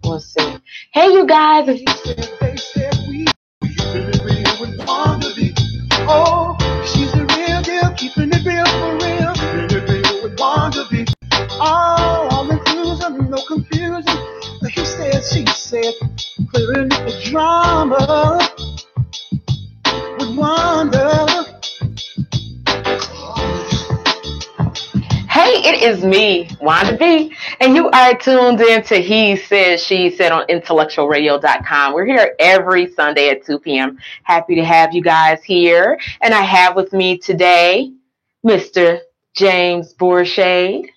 We'll see. Hey, you guys. They said we keeping it real with Wanda. Oh, she's the real deal, keeping it real for real. Keeping it real with Wanda. Oh, all inclusion, no confusion. The he said, she said, clearing up the drama with Wanda. Hey, it is me, Wanda B, and you are tuned in to He Said, She Said on intellectualradio.com. We're here every Sunday at 2 p.m. Happy to have you guys here. And I have with me today Mr. James Bourshade.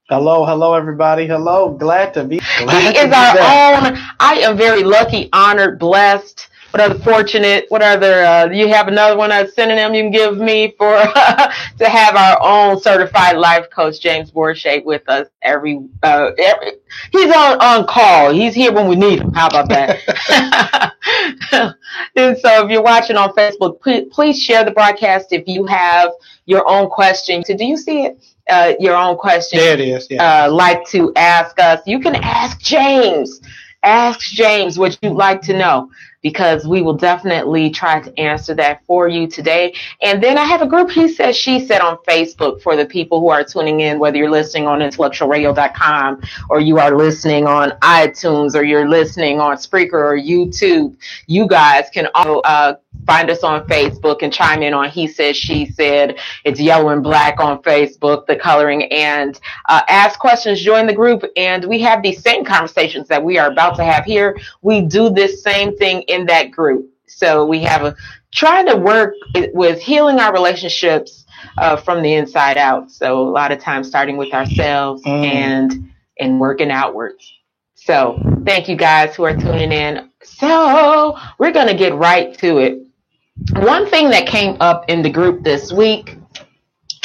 Hello, everybody. Hello. Glad to be He is our own. I am very lucky, honored, blessed. What other fortunate? What other? You have another one, a synonym you can give me for to have our own certified life coach, James Bourshade, with us every. He's on call. He's here when we need him. How about that? And so, if you're watching on Facebook, please share the broadcast. If you have your own question, so do you see it? Your own question. There it is. Yeah. Like to ask us, you can ask James. Ask James what you'd like to know, because we will definitely try to answer that for you today. And then I have a group, He Said, She Said, on Facebook for the people who are tuning in, whether you're listening on intellectualradio.com or you are listening on iTunes or you're listening on Spreaker or YouTube. You guys can also find us on Facebook and chime in on He Said, She Said. It's yellow and black on Facebook, the coloring, and ask questions, join the group, and we have these same conversations that we are about to have here. We do this same thing in that group. So we have trying to work with healing our relationships from the inside out. So a lot of times starting with ourselves and working outwards. So thank you guys who are tuning in. So we're going to get right to it. One thing that came up in the group this week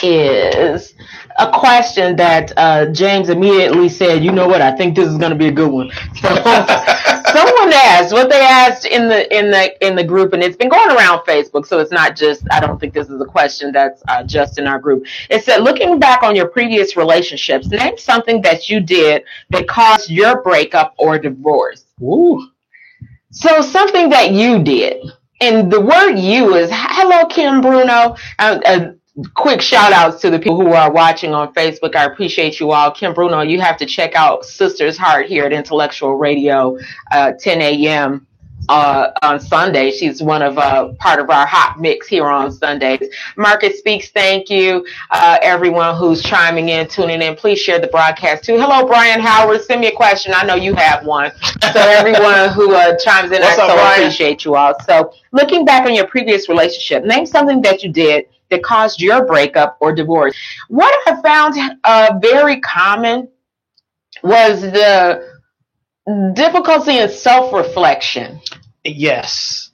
is a question that James immediately said, you know what, I think this is going to be a good one. So someone asked what they asked in the group, and it's been going around Facebook, so it's not just, I don't think this is a question that's just in our group. It said, looking back on your previous relationships, name something that you did that caused your breakup or divorce. Ooh. So something that you did. And the word you is, hello, Kim Bruno. Quick shout outs to the people who are watching on Facebook. I appreciate you all. Kim Bruno, you have to check out Sister's Heart here at Intellectual Radio, 10 a.m. On Sunday. She's one of part of our hot mix here on Sundays. Marcus Speaks, thank you. Everyone who's chiming in, tuning in, please share the broadcast too. Hello, Brian Howard. Send me a question. I know you have one. So everyone who chimes in, I appreciate you all. So looking back on your previous relationship, name something that you did that caused your breakup or divorce. What I found very common was the difficulty in self-reflection. Yes.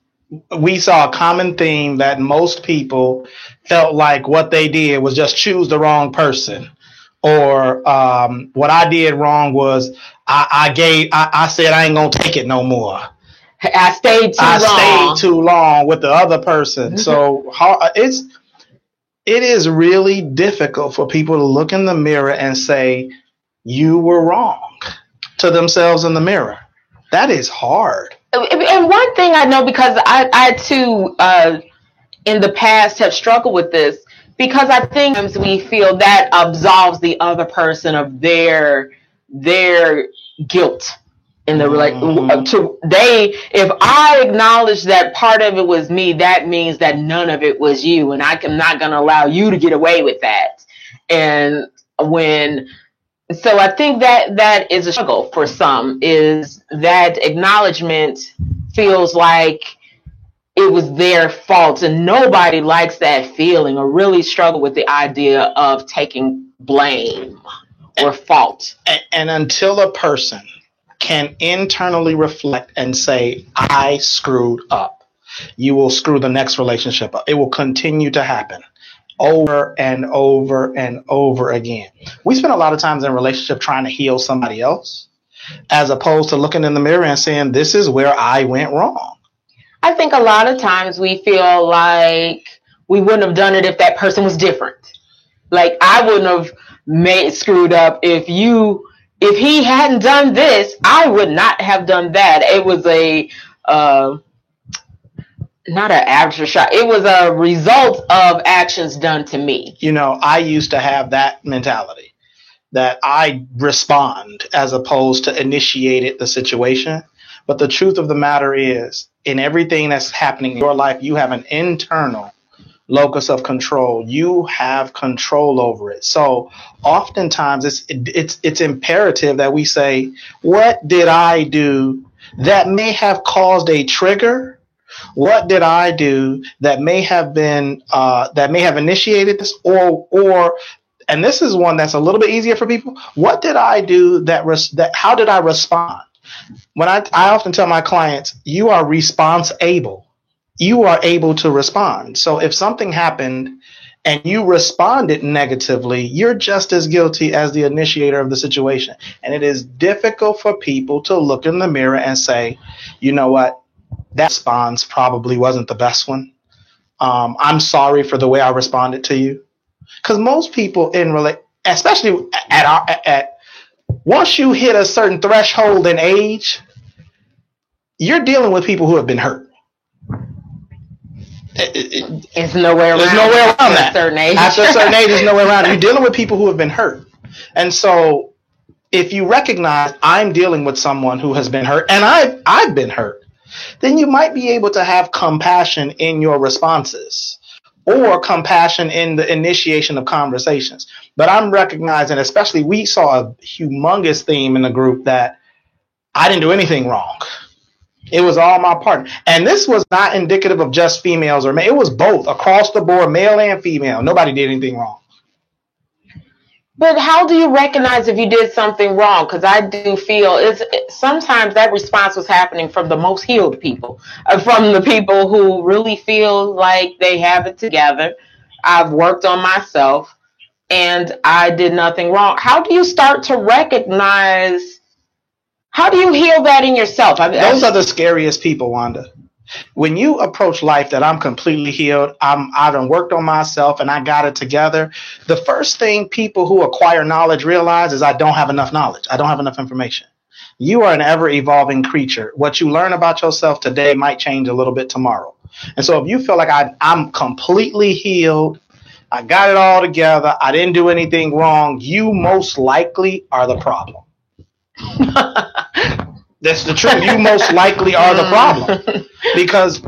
We saw a common theme that most people felt like what they did was just choose the wrong person. Or what I did wrong was I said I ain't going to take it no more. I stayed too long with the other person. So it is really difficult for people to look in the mirror and say, you were wrong, to themselves in the mirror. That is hard. And one thing I know, because I too, in the past have struggled with this, because I think we feel that absolves the other person of their guilt in the if I acknowledge that part of it was me, that means that none of it was you, and I'm not going to allow you to get away with that. And so I think that is a struggle for some, is that acknowledgement feels like it was their fault, and nobody likes that feeling or really struggle with the idea of taking blame or fault. And until a person can internally reflect and say, I screwed up, you will screw the next relationship up. It will continue to happen over and over and over again. We spend a lot of times in a relationship trying to heal somebody else, as opposed to looking in the mirror and saying, this is where I went wrong. I think a lot of times we feel like we wouldn't have done it if that person was different. Like, I wouldn't have screwed up if you if he hadn't done this, I would not have done that. It was not an aftershock. It was a result of actions done to me. I used to have that mentality that I respond as opposed to initiate the situation. But the truth of the matter is, in everything that's happening in your life, you have an internal locus of control. You have control over it. So oftentimes it's imperative that we say, what did I do that may have caused a trigger? What did I do that may have been that may have initiated this, or and this is one that's a little bit easier for people. What did I do that how did I respond? When I often tell my clients, you are response able. You are able to respond. So if something happened and you responded negatively, you're just as guilty as the initiator of the situation. And it is difficult for people to look in the mirror and say, you know what, that response probably wasn't the best one. I'm sorry for the way I responded to you. Because most people especially at once you hit a certain threshold in age, you're dealing with people who have been hurt. It's nowhere around. There's nowhere around that. After a certain age. After a certain age, there's nowhere around. You're dealing with people who have been hurt. And so if you recognize I'm dealing with someone who has been hurt, and I've been hurt, then you might be able to have compassion in your responses or compassion in the initiation of conversations. But I'm recognizing, especially we saw a humongous theme in the group that I didn't do anything wrong. It was all my partner. And this was not indicative of just females or men. It was both across the board, male and female. Nobody did anything wrong. But how do you recognize if you did something wrong? Because I do feel sometimes that response was happening from the most healed people, from the people who really feel like they have it together. I've worked on myself and I did nothing wrong. How do you start to recognize? How do you heal that in yourself? Those are the scariest people, Wanda. When you approach life that I'm completely healed, I've done worked on myself and I got it together. The first thing people who acquire knowledge realize is I don't have enough knowledge. I don't have enough information. You are an ever evolving creature. What you learn about yourself today might change a little bit tomorrow. And so if you feel like I'm completely healed, I got it all together, I didn't do anything wrong, you most likely are the problem. That's the truth. You most likely are the problem because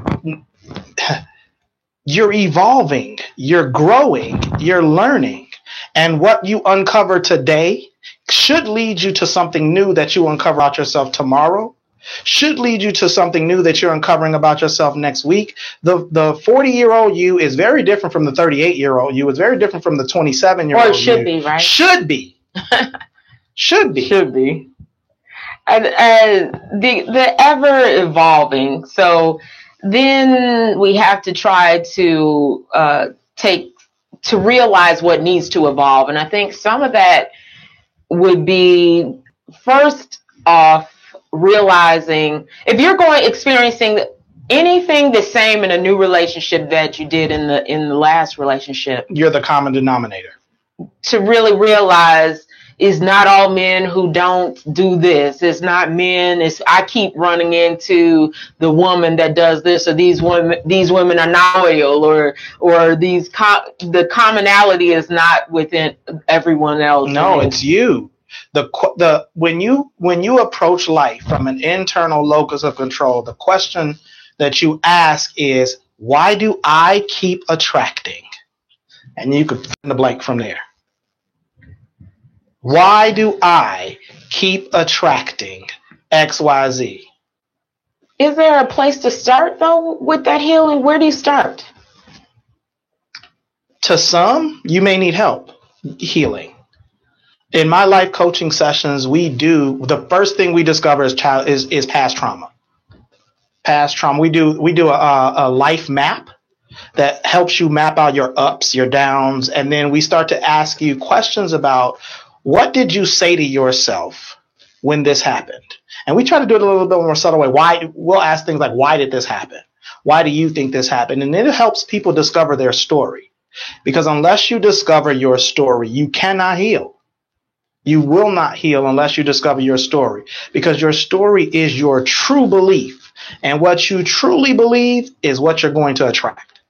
you're evolving, you're growing, you're learning. And what you uncover today should lead you to something new that you uncover about yourself tomorrow, should lead you to something new that you're uncovering about yourself next week. The 40-year-old you is very different from the 38-year-old you. It's very different from the 27-year-old you. Or it should be, right? Should be. Should be. Should be. The ever evolving. So then we have to try to realize what needs to evolve. And I think some of that would be first off realizing if you're experiencing anything the same in a new relationship that you did in the last relationship, you're the common denominator. To really realize it's not all men who don't do this. It's not men. I keep running into the woman that does this, or these women are not loyal, or the commonality is not within everyone else. No, it's you. When you approach life from an internal locus of control, the question that you ask is, why do I keep attracting? And you could fill in the blank from there. Why do I keep attracting XYZ? Is there a place to start, though, with that healing? Where do you start? To some, you may need help healing. In my life coaching sessions, the first thing we discover is past trauma. Past trauma. We do a life map that helps you map out your ups, your downs, and then we start to ask you questions about, what did you say to yourself when this happened? And we try to do it a little bit more subtle way. We'll ask things like, why did this happen? Why do you think this happened? And then it helps people discover their story. Because unless you discover your story, you cannot heal. You will not heal unless you discover your story, because your story is your true belief. And what you truly believe is what you're going to attract.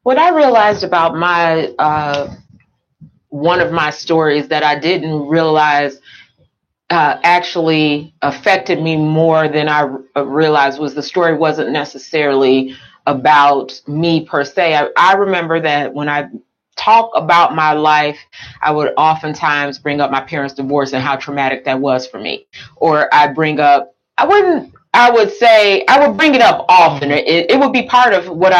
What I realized about my one of my stories that I didn't realize actually affected me more than I realized was the story wasn't necessarily about me per se. I remember that when I talk about my life, I would oftentimes bring up my parents' divorce and how traumatic that was for me. Or I would bring it up often. It would be part of what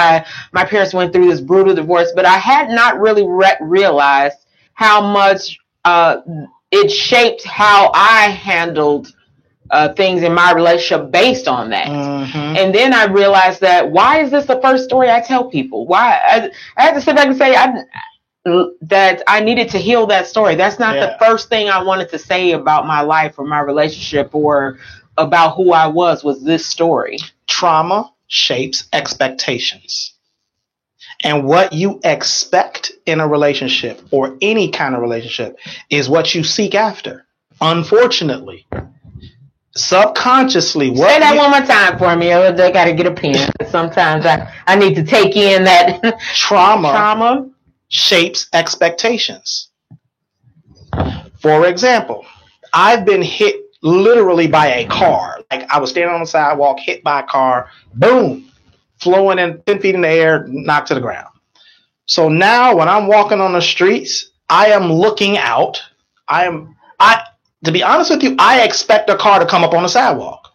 my parents went through, this brutal divorce, but I had not really realized how much it shaped how I handled things in my relationship based on that. Mm-hmm. And then I realized that, why is this the first story I tell people? Why? I had to sit back and say that I needed to heal that story. That's not the first thing I wanted to say about my life or my relationship or about who I was this story. Trauma shapes expectations. And what you expect in a relationship or any kind of relationship is what you seek after. Unfortunately, subconsciously, say that one more time for me. I got to get a pen. Sometimes I need to take in that trauma shapes expectations. For example, I've been hit literally by a car. Like, I was standing on the sidewalk, hit by a car, boom, flowing in 10 feet in the air, knocked to the ground. So now when I'm walking on the streets, I am looking out. To be honest with you, I expect a car to come up on the sidewalk.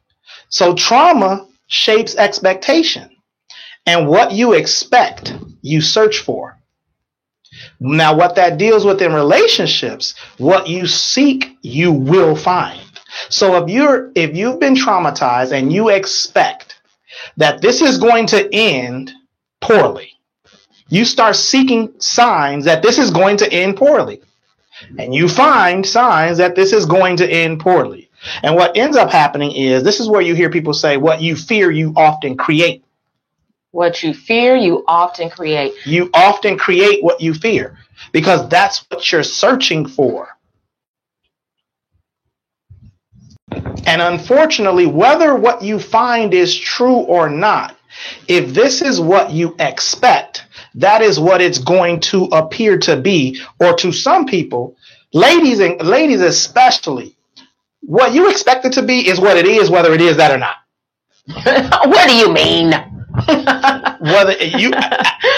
So trauma shapes expectation. And what you expect, you search for. Now, what that deals with in relationships, what you seek, you will find. So if you've been traumatized and you expect that this is going to end poorly, you start seeking signs that this is going to end poorly. And you find signs that this is going to end poorly. And what ends up happening is, this is where you hear people say, what you fear, you often create. What you fear, you often create. You often create what you fear, because that's what you're searching for. And unfortunately, whether what you find is true or not, if this is what you expect, that is what it's going to appear to be. Or to some people, ladies especially, what you expect it to be is what it is, whether it is that or not. What do you mean? The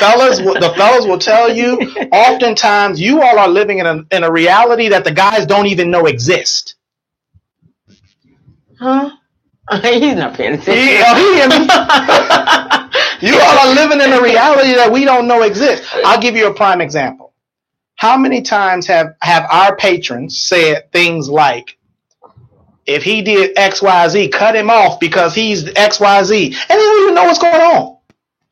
fellas will tell you, oftentimes you all are living in a reality that the guys don't even know exist. Huh? He's not paying attention. You all are living in a reality that we don't know exists. I'll give you a prime example. How many times have our patrons said things like, if he did XYZ, cut him off because he's XYZ, and they don't even know what's going on.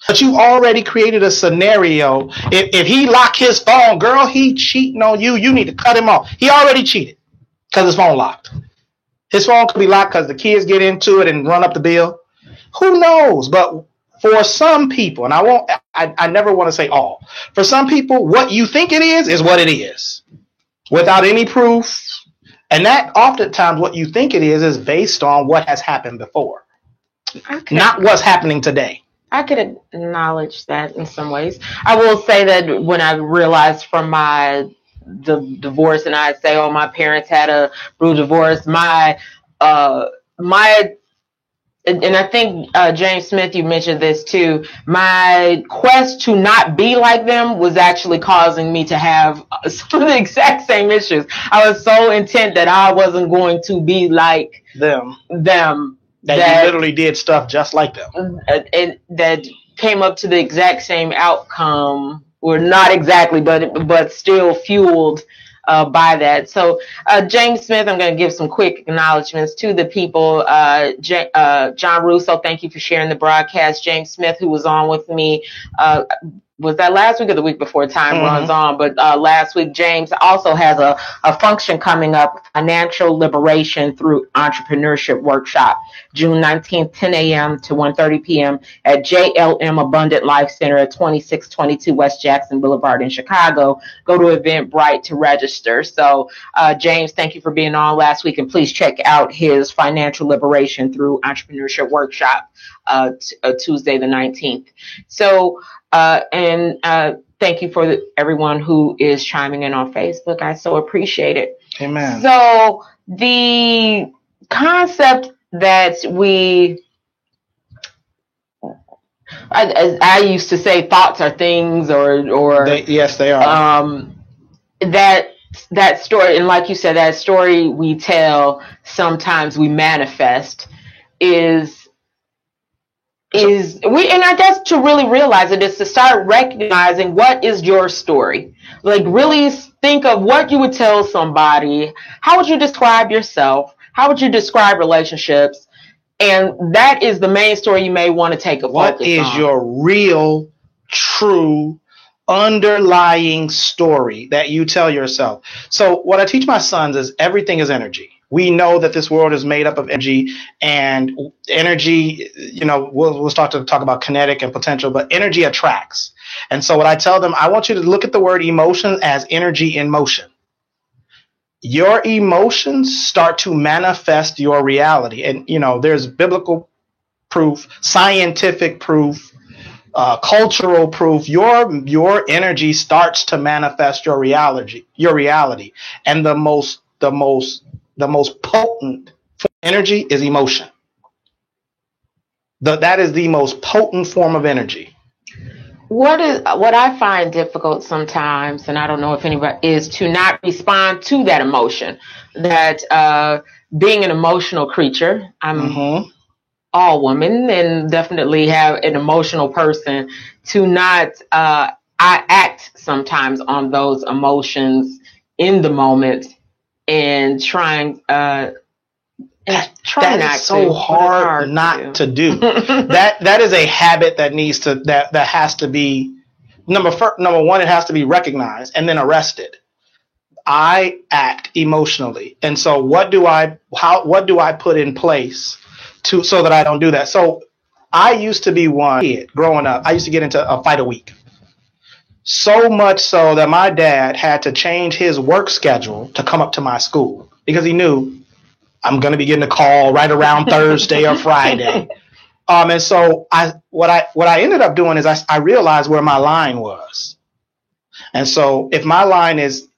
But you already created a scenario. If he locked his phone, girl, he cheating on you. You need to cut him off. He already cheated because his phone locked. His phone could be locked because the kids get into it and run up the bill. Who knows? But for some people, and I never want to say all, for some people, what you think it is what it is, without any proof. And that oftentimes what you think it is based on what has happened before, not what's happening today. I could acknowledge that in some ways. I will say that when I realized from the divorce, and I say, oh, my parents had a brutal divorce, and I think James Smith, you mentioned this too, my quest to not be like them was actually causing me to have some of the exact same issues. I was so intent that I wasn't going to be like them. That you literally did stuff just like them. And that came up to the exact same outcome, or not exactly, but still fueled by that. So, James Smith, I'm going to give some quick acknowledgments to the people. John Russo, thank you for sharing the broadcast. James Smith, who was on with me, was that last week or the week before? Time runs on, but last week James also has a function coming up, Financial Liberation Through Entrepreneurship Workshop, June 19th, 10 a.m. to 1:30 p.m. at JLM Abundant Life Center at 2622 West Jackson Boulevard in Chicago. Go to Eventbrite to register. So James, thank you for being on last week, and please check out his Financial Liberation Through Entrepreneurship Workshop Tuesday the 19th. So thank you for everyone who is chiming in on Facebook. I so appreciate it. Amen. So the concept that I used to say, thoughts are things, or yes, they are. That story, and like you said, that story we tell, sometimes we manifest, and I guess to really realize it is to start recognizing what is your story. Like, really think of what you would tell somebody. How would you describe yourself? How would you describe relationships? And that is the main story you may want to take a focus on. What is your real, true, underlying story that you tell yourself? So what I teach my sons is everything is energy. We know that this world is made up of energy, and energy, we'll start to talk about kinetic and potential, but energy attracts. And so what I tell them, I want you to look at the word emotion as energy in motion. Your emotions start to manifest your reality. And, there's biblical proof, scientific proof, cultural proof. Your energy starts to manifest your reality. And the most potent energy is emotion. That is the most potent form of energy. What I find difficult sometimes, and I don't know if anybody, is to not respond to that emotion. That being an emotional creature, I'm all woman and definitely have an emotional person, to not I act sometimes on those emotions in the moment. And trying not is so hard not to do. That is a habit that needs to that has to be number one. It has to be recognized and then arrested. I act emotionally, and so what do I put in place so that I don't do that? So I used to be one kid growing up. I used to get into a fight a week. So much so that my dad had to change his work schedule to come up to my school because he knew I'm going to be getting a call right around Thursday or Friday. And so what I ended up doing is I realized where my line was. And so if my line is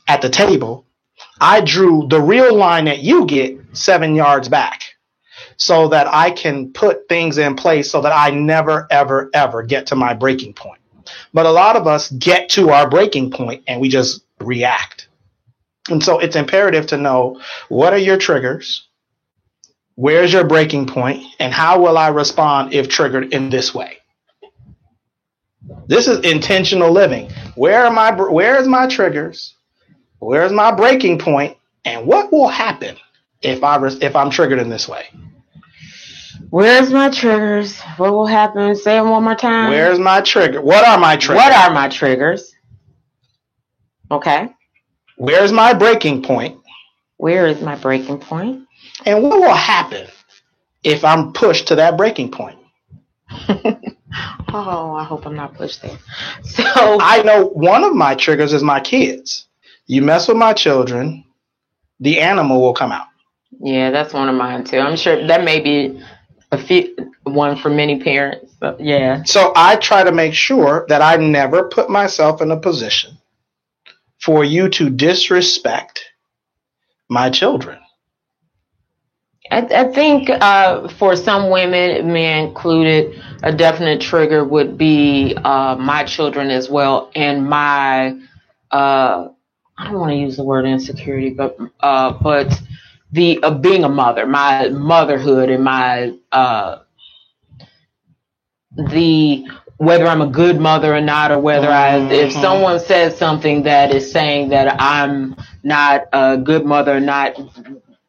at the table, I drew the real line that you get 7 yards back so that I can put things in place so that I never, ever, ever get to my breaking point. But a lot of us get to our breaking point and we just react. And so it's imperative to know, what are your triggers? Where's your breaking point? And how will I respond if triggered in this way? This is intentional living. Where's my triggers? Where's my breaking point? And what will happen if I'm triggered in this way? Where's my triggers? What will happen? Say it one more time. Where's my trigger? What are my triggers? What are my triggers? Okay. Where's my breaking point? Where is my breaking point? And what will happen if I'm pushed to that breaking point? Oh, I hope I'm not pushed there. So I know one of my triggers is my kids. You mess with my children, the animal will come out. Yeah, that's one of mine too. I'm sure that may be one for many parents. But yeah. So I try to make sure that I never put myself in a position for you to disrespect my children. I think for some women, me included, a definite trigger would be my children as well, and my I don't want to use the word insecurity, but the being a mother, my motherhood, and my the whether I'm a good mother or not, or whether if someone says something that is saying that I'm not a good mother, not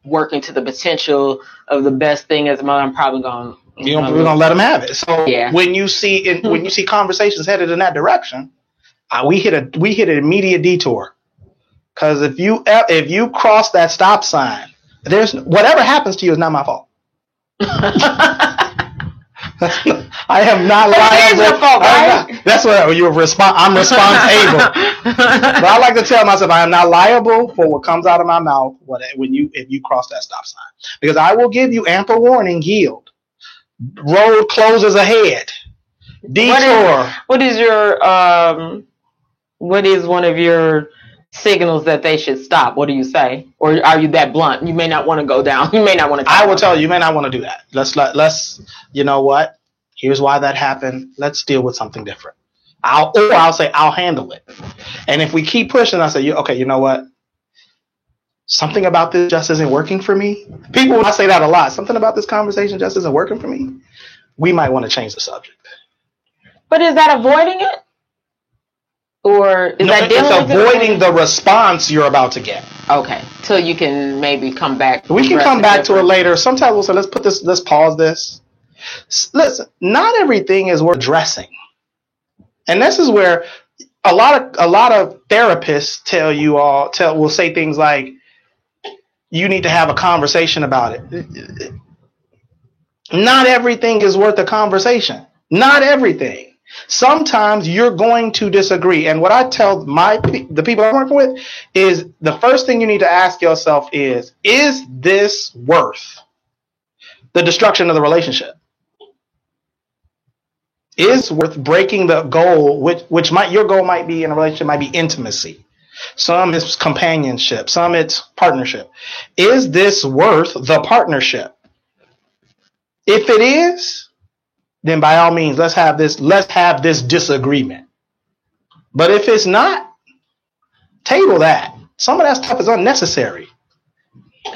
working to the potential of the best thing as a mother, I'm probably going to We're gonna let them have it. So Yeah. when you see conversations headed in that direction, we hit an immediate detour. Because if you cross that stop sign, there's whatever happens to you is not my fault. I am not liable. It is your fault, right? That's what I'm responsible. But I like to tell myself I am not liable for what comes out of my mouth if you cross that stop sign, because I will give you ample warning. Yield. Road closes ahead. Detour. What is one of your signals that they should stop? What do you say? Or are you that blunt? You may not want to go down. You may not want to. I will tell you, you may not want to do that. Let's. You know what? Here's why that happened. Let's deal with something different. I'll say I'll handle it. And if we keep pushing, I'll say, okay, you know what? Something about this just isn't working for me. I say that a lot. Something about this conversation just isn't working for me. We might want to change the subject. But is that avoiding it? Or is that dealing with it? It's avoiding the response you're about to get. Okay. Till you can maybe come back. We can come back to it later. Sometimes we'll say, let's pause this. Listen, not everything is worth addressing. And this is where a lot of therapists will say things like, you need to have a conversation about it. Not everything is worth a conversation. Not everything. Sometimes you're going to disagree. And what I tell the people I'm working with is the first thing you need to ask yourself is this worth the destruction of the relationship? Is worth breaking the goal, your goal might be in a relationship, might be intimacy. Some is companionship, some it's partnership. Is this worth the partnership? If it is, then by all means, let's have this disagreement. But if it's not, table that. Some of that stuff is unnecessary.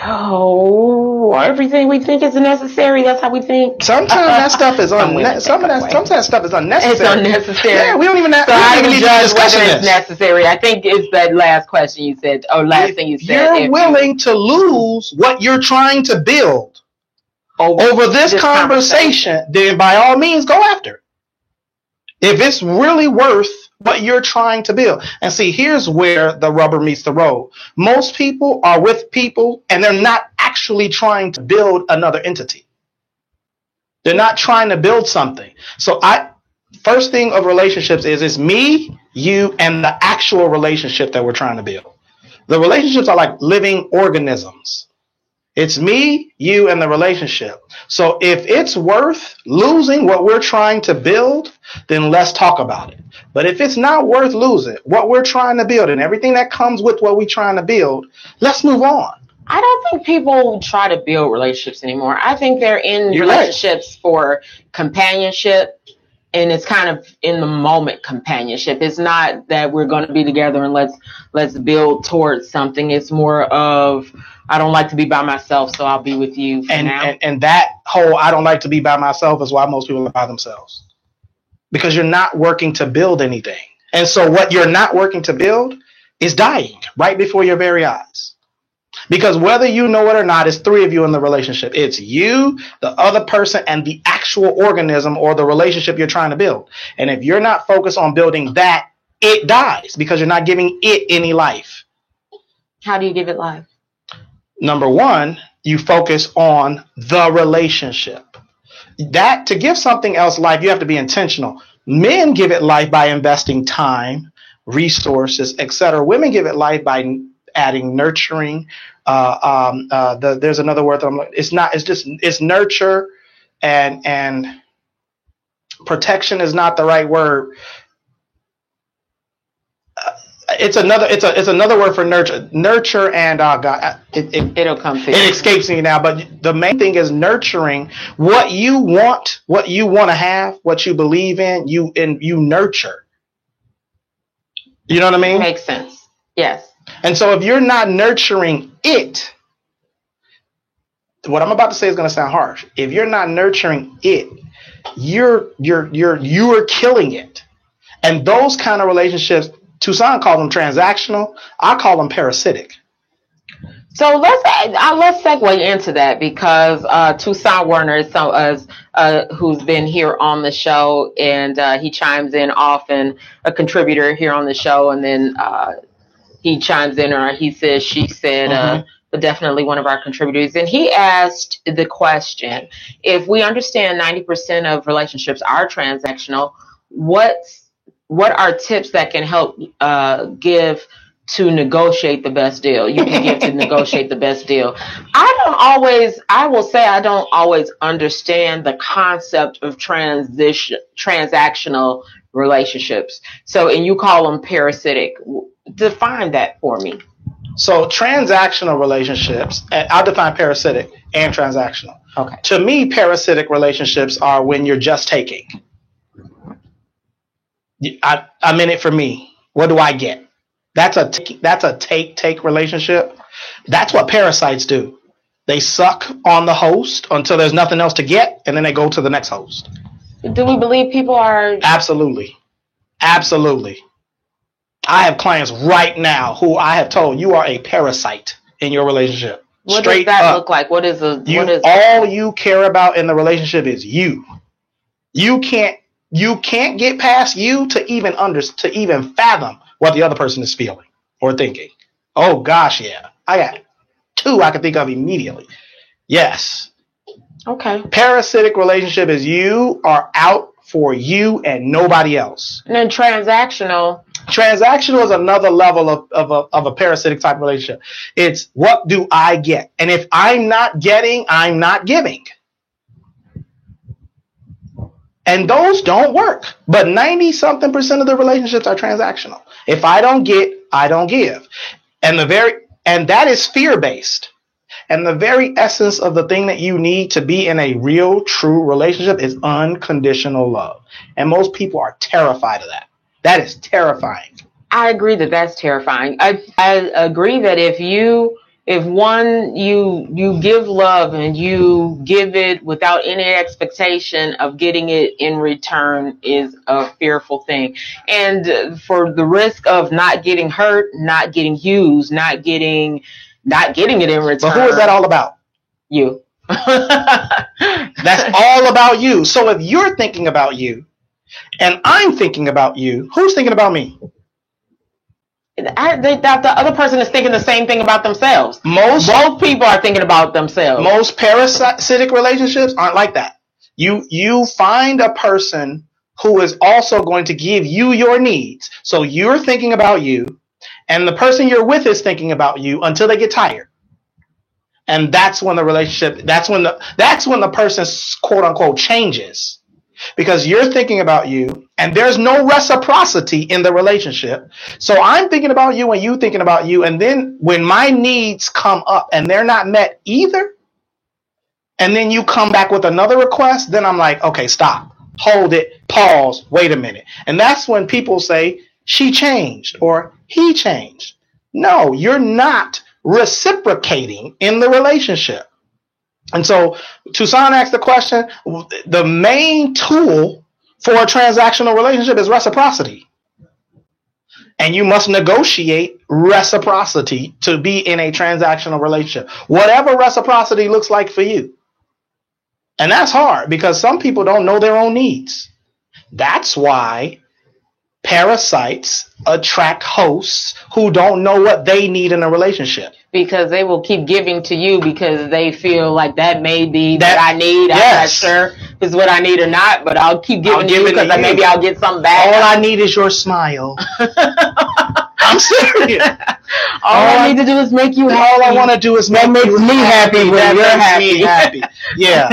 Oh, everything we think is necessary. That's how we think. Sometimes that stuff is unnecessary. Sometimes that stuff is unnecessary. It's unnecessary. Yeah, we don't even have. So how do you judge whether it's necessary? I think it's that last question you said, or last thing you said. You're willing to lose what you're trying to build over this conversation, then by all means go after it. If it's really worth what you're trying to build. And see, here's where the rubber meets the road. Most people are with people and they're not actually trying to build another entity. They're not trying to build something. So first thing of relationships is it's me, you, and the actual relationship that we're trying to build. The relationships are like living organisms. It's me, you, and the relationship. So if it's worth losing what we're trying to build, then let's talk about it. But if it's not worth losing what we're trying to build and everything that comes with what we're trying to build, let's move on. I don't think people try to build relationships anymore. I think they're in relationships for companionship. And it's kind of in the moment companionship. It's not that we're going to be together and let's build towards something. It's more of, I don't like to be by myself, so I'll be with you for now. And that whole I don't like to be by myself is why most people are by themselves. Because you're not working to build anything. And so what you're not working to build is dying right before your very eyes. Because whether you know it or not, it's three of you in the relationship. It's you, the other person, and the actual organism or the relationship you're trying to build. And if you're not focused on building that, it dies because you're not giving it any life. How do you give it life? Number one, you focus on the relationship. That to give something else life, you have to be intentional. Men give it life by investing time, resources, etc. Women give it life by adding nurturing. There's another word that I'm looking. It's nurture and protection is not the right word. It's another word for nurture and God. It'll come to you. It escapes me now, but the main thing is nurturing what you want to have, what you believe in. You nurture. You know what I mean? Makes sense. Yes. And so if you're not nurturing it, what I'm about to say is going to sound harsh. If you're not nurturing it, you're killing it. And those kind of relationships, Toussaint called them transactional. I call them parasitic. So let's segue into that because Toussaint Werner is who's been here on the show, and he chimes in often, a contributor here on the show, and then he chimes in, or he says, she said, but definitely one of our contributors. And he asked the question, if we understand 90% of relationships are transactional, what are tips that can help give to negotiate the best deal? You can give to negotiate the best deal. I will say I don't always understand the concept of transactional relationships. So, and you call them parasitic. Define that for me. So transactional relationships, I'll define parasitic and transactional. Okay. To me, parasitic relationships are when you're just taking. I'm in it for me. What do I get? That's a take relationship. That's what parasites do. They suck on the host until there's nothing else to get, and then they go to the next host. Do we believe people are? Absolutely. I have clients right now who I have told, you are a parasite in your relationship. What does that look like? All you care about in the relationship is you. You can't get past you to even fathom what the other person is feeling or thinking. Oh gosh, yeah. I got two I can think of immediately. Yes. Okay. Parasitic relationship is you are out for you and nobody else. And then transactional is another level of a parasitic type relationship. It's what do I get? And if I'm not getting, I'm not giving. And those don't work. But 90-something% of the relationships are transactional. If I don't get, I don't give. And that is fear-based. And the very essence of the thing that you need to be in a real, true relationship is unconditional love. And most people are terrified of that. That is terrifying. I agree that that's terrifying. I agree that if you give love and you give it without any expectation of getting it in return is a fearful thing. And for the risk of not getting hurt, not getting used, not getting it in return. But who is that all about? You. That's all about you. So if you're thinking about you and I'm thinking about you, who's thinking about me? The other person is thinking the same thing about themselves. Both people are thinking about themselves. Most parasitic relationships aren't like that. You find a person who is also going to give you your needs. So you're thinking about you, and the person you're with is thinking about you until they get tired. And that's when the person quote unquote changes. Because you're thinking about you and there's no reciprocity in the relationship. So I'm thinking about you and you thinking about you. And then when my needs come up and they're not met either, and then you come back with another request, then I'm like, okay, stop, hold it, pause, wait a minute. And that's when people say she changed or he changed. No, you're not reciprocating in the relationship. And so Toussaint asked the question, the main tool for a transactional relationship is reciprocity. And you must negotiate reciprocity to be in a transactional relationship, whatever reciprocity looks like for you. And that's hard because some people don't know their own needs. That's why parasites attract hosts who don't know what they need in a relationship. Because they will keep giving to you because they feel like that may be that I need. Yes. I'm not sure if it's what I need or not, but I'll keep giving to you because maybe I'll get something back. All I need is your smile. I'm serious. All I need to do is make you happy. All I want to do is make me happy when you're happy. Yeah.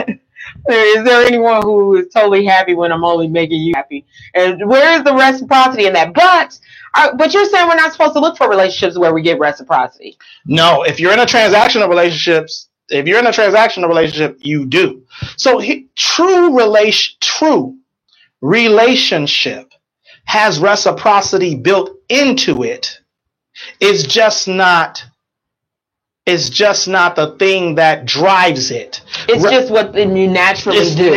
Is there anyone who is totally happy when I'm only making you happy? And where is the reciprocity in that? But you're saying we're not supposed to look for relationships where we get reciprocity. No, if you're in a transactional relationship, you do. So true relationship has reciprocity built into it. It's just not the thing that drives it. It's just what you naturally do.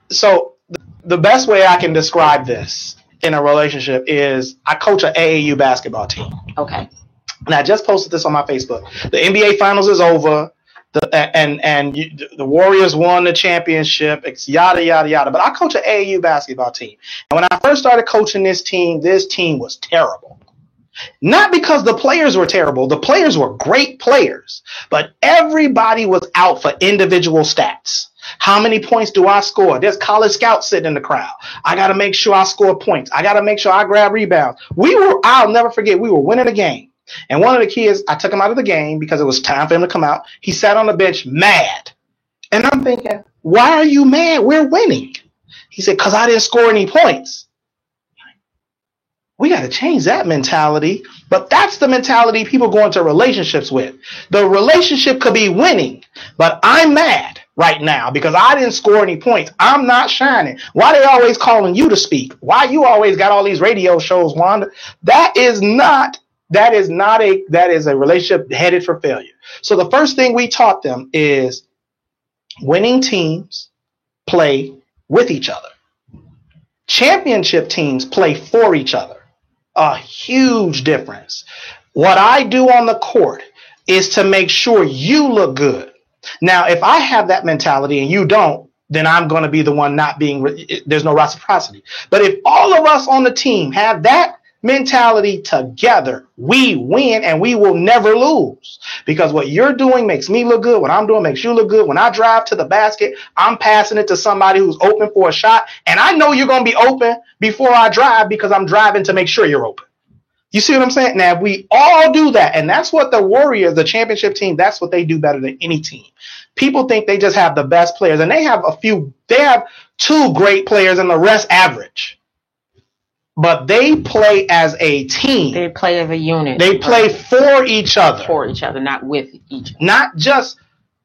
So the best way I can describe this in a relationship is I coach an AAU basketball team. Okay. And I just posted this on my Facebook. The NBA Finals is over. The Warriors won the championship. It's yada, yada, yada. But I coach an AAU basketball team. And when I first started coaching this team was terrible. Not because the players were terrible. The players were great players. But everybody was out for individual stats. How many points do I score? There's college scouts sitting in the crowd. I got to make sure I score points. I got to make sure I grab rebounds. I'll never forget, we were winning a game. And one of the kids, I took him out of the game because it was time for him to come out. He sat on the bench mad. And I'm thinking, why are you mad? We're winning. He said, because I didn't score any points. We got to change that mentality. But that's the mentality people go into relationships with. The relationship could be winning, but I'm mad right now because I didn't score any points. I'm not shining. Why they always calling you to speak? Why you always got all these radio shows, Wanda? That is a relationship headed for failure. So the first thing we taught them is winning teams play with each other. Championship teams play for each other. A huge difference. What I do on the court is to make sure you look good. Now, if I have that mentality and you don't, then I'm going to be the one not being, there's no reciprocity. But if all of us on the team have that mentality together, we win and we will never lose, because what you're doing makes me look good. What I'm doing makes you look good. When I drive to the basket, I'm passing it to somebody who's open for a shot, and I know you're going to be open before I drive because I'm driving to make sure you're open. You see what I'm saying? Now, we all do that, and that's what the Warriors, the championship team, that's what they do better than any team. People think they just have the best players, and they have two great players and the rest average. But they play as a team. They play as a unit. They play for each other. For each other, not with each other. Not just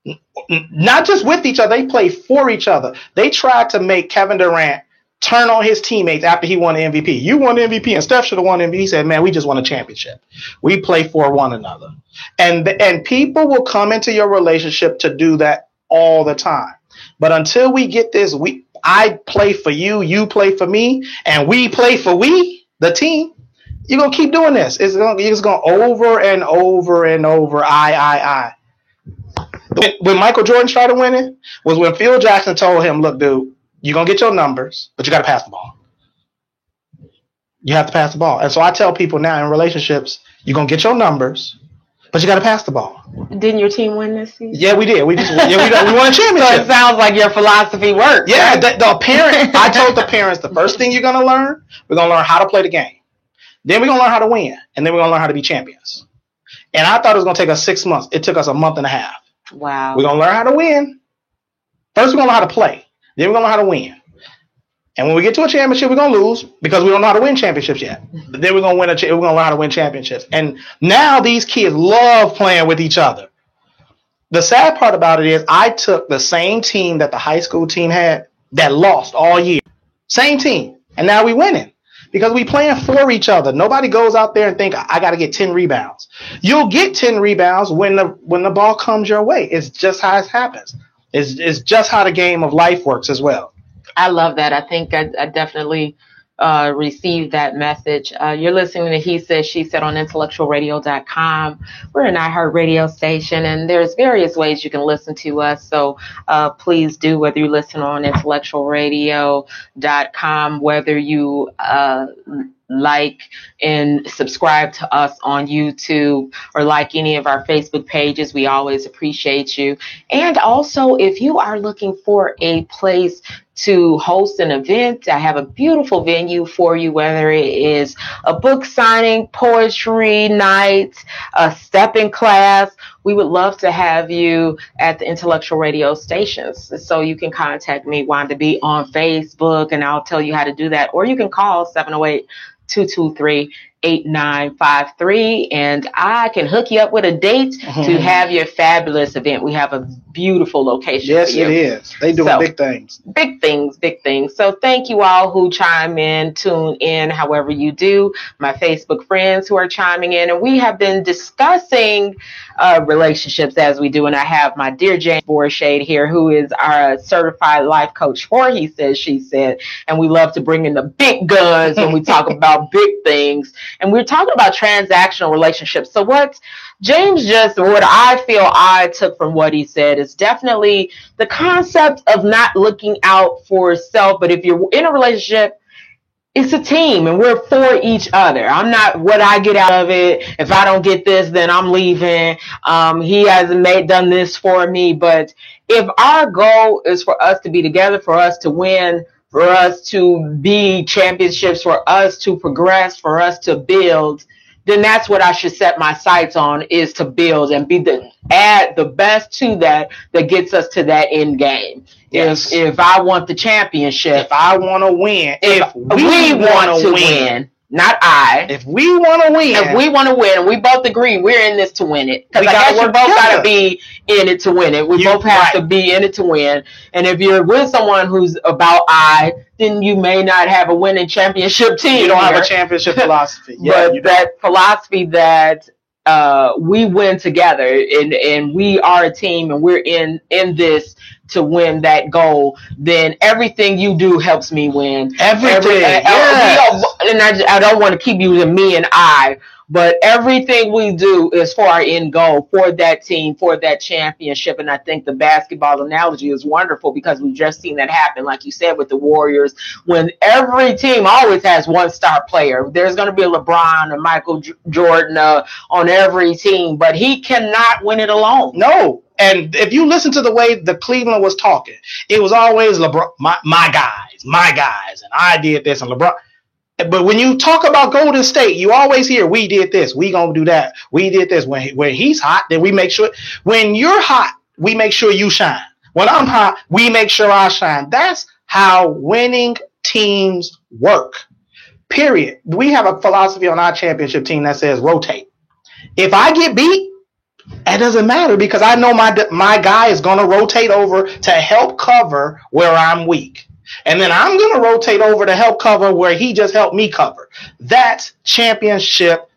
with each other. They play for each other. They tried to make Kevin Durant turn on his teammates after he won the MVP. You won the MVP and Steph should have won the MVP. He said, man, we just won a championship. We play for one another. And people will come into your relationship to do that all the time. But until we get this, I play for you, you play for me, and we play for the team, you're going to keep doing this. It's going over and over and over. I. When Michael Jordan started winning was when Phil Jackson told him, look, dude, you're going to get your numbers, but you got to pass the ball. You have to pass the ball. And so I tell people now in relationships, you're going to get your numbers, but you got to pass the ball. Didn't your team win this season? Yeah, we did. We won a championship. So it sounds like your philosophy works. Yeah, right? I told the parents, the first thing you're going to learn, we're going to learn how to play the game. Then we're going to learn how to win. And then we're going to learn how to be champions. And I thought it was going to take us 6 months. It took us a month and a half. Wow. We're going to learn how to win. First, we're going to learn how to play. Then we're going to learn how to win. And when we get to a championship, we're going to lose because we don't know how to win championships yet. But then we're going to learn how to win championships. And now these kids love playing with each other. The sad part about it is I took the same team that the high school team had that lost all year. Same team. And now we winning because we playing for each other. Nobody goes out there and think, I got to get 10 rebounds. You'll get 10 rebounds when the ball comes your way. It's just how it happens. It's just how the game of life works as well. I love that. I think I definitely received that message. You're listening to He Said, She Said on intellectualradio.com. We're an iHeart radio station, and there's various ways you can listen to us. So please do, whether you listen on intellectualradio.com, whether you like and subscribe to us on YouTube or like any of our Facebook pages. We always appreciate you. And also, if you are looking for a place to host an event, I have a beautiful venue for you, whether it is a book signing, poetry night, a stepping class. We would love to have you at the Intellectual Radio stations. So you can contact me, Wanda B, on Facebook, and I'll tell you how to do that. Or you can call 708-223-8953, and I can hook you up with a date to have your fabulous event. We have a beautiful location. Yes, it is. They doing big things. Big things. So thank you all who chime in, tune in, however you do. My Facebook friends who are chiming in, and we have been discussing relationships as we do. And I have my dear Jane Borshade here, who is our certified life coach for He Said, She Said. And we love to bring in the big guns when we talk about big things. And we're talking about transactional relationships. So what I feel I took from what he said is definitely the concept of not looking out for self. But if you're in a relationship, it's a team and we're for each other. I'm not what I get out of it. If I don't get this, then I'm leaving. He hasn't done this for me. But if our goal is for us to be together, for us to win, for us to be championships, for us to progress, for us to build, then that's what I should set my sights on, is to build and add the best to that gets us to that end game. Yes. If I want the championship, if I want to win, if we want to win, not I. If we want to win, and we both agree we're in this to win it. Because I guess we both got to be in it to win it. We both have to be in it to win. And if you're with someone who's about I, then you may not have a winning championship team. You don't have a championship philosophy. But that philosophy that we win together and we are a team and we're in this to win that goal, then everything you do helps me win. Everything. And I don't want to keep using me and I, but everything we do is for our end goal, for that team, for that championship. And I think the basketball analogy is wonderful because we've just seen that happen, like you said, with the Warriors, when every team always has one star player. There's going to be a LeBron and Michael Jordan on every team, but he cannot win it alone. No. And if you listen to the way the Cleveland was talking, it was always LeBron, my guys, and I did this, and LeBron. But when you talk about Golden State, you always hear, we did this, we gonna do that, we did this. When he's hot, then we make sure. When you're hot, we make sure you shine. When I'm hot, we make sure I shine. That's how winning teams work. Period. We have a philosophy on our championship team that says rotate. If I get beat, it doesn't matter because I know my guy is going to rotate over to help cover where I'm weak. And then I'm going to rotate over to help cover where he just helped me cover. That's championship.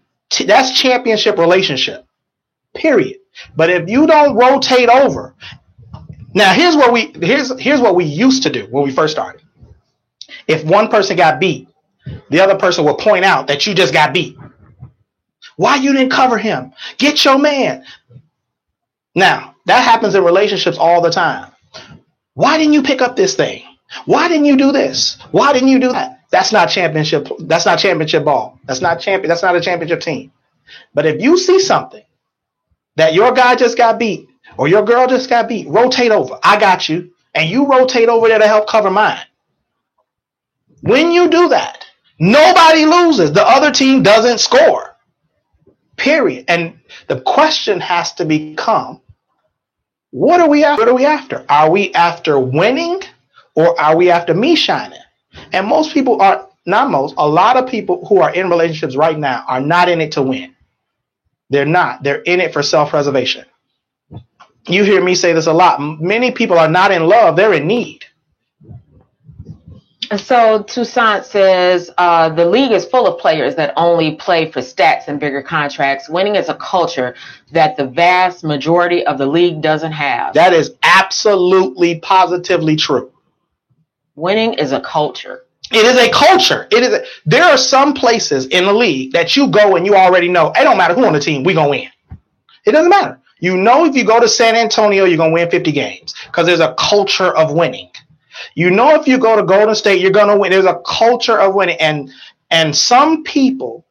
That's championship relationship. Period. But if you don't rotate over, now here's what we used to do when we first started. If one person got beat, the other person would point out that you just got beat. Why you didn't cover him? Get your man. Now, that happens in relationships all the time. Why didn't you pick up this thing? Why didn't you do this? Why didn't you do that? That's not championship. That's not championship ball. That's not a championship team. But if you see something that your guy just got beat or your girl just got beat, rotate over. I got you. And you rotate over there to help cover mine. When you do that, nobody loses. The other team doesn't score. Period. And the question has to become, what are we after? Are we after winning or are we after me shining? And most people are, not most, a lot of people who are in relationships right now are not in it to win. They're not. They're in it for self-preservation. You hear me say this a lot. Many people are not in love. They're in need. So Toussaint says the league is full of players that only play for stats and bigger contracts. Winning is a culture that the vast majority of the league doesn't have. That is absolutely, positively true. Winning is a culture. It is a culture. There are some places in the league that you go and you already know, it don't matter who on the team, we're going to win. It doesn't matter. You know if you go to San Antonio, you're going to win 50 games because there's a culture of winning. You know if you go to Golden State, you're going to win. There's a culture of winning. And some people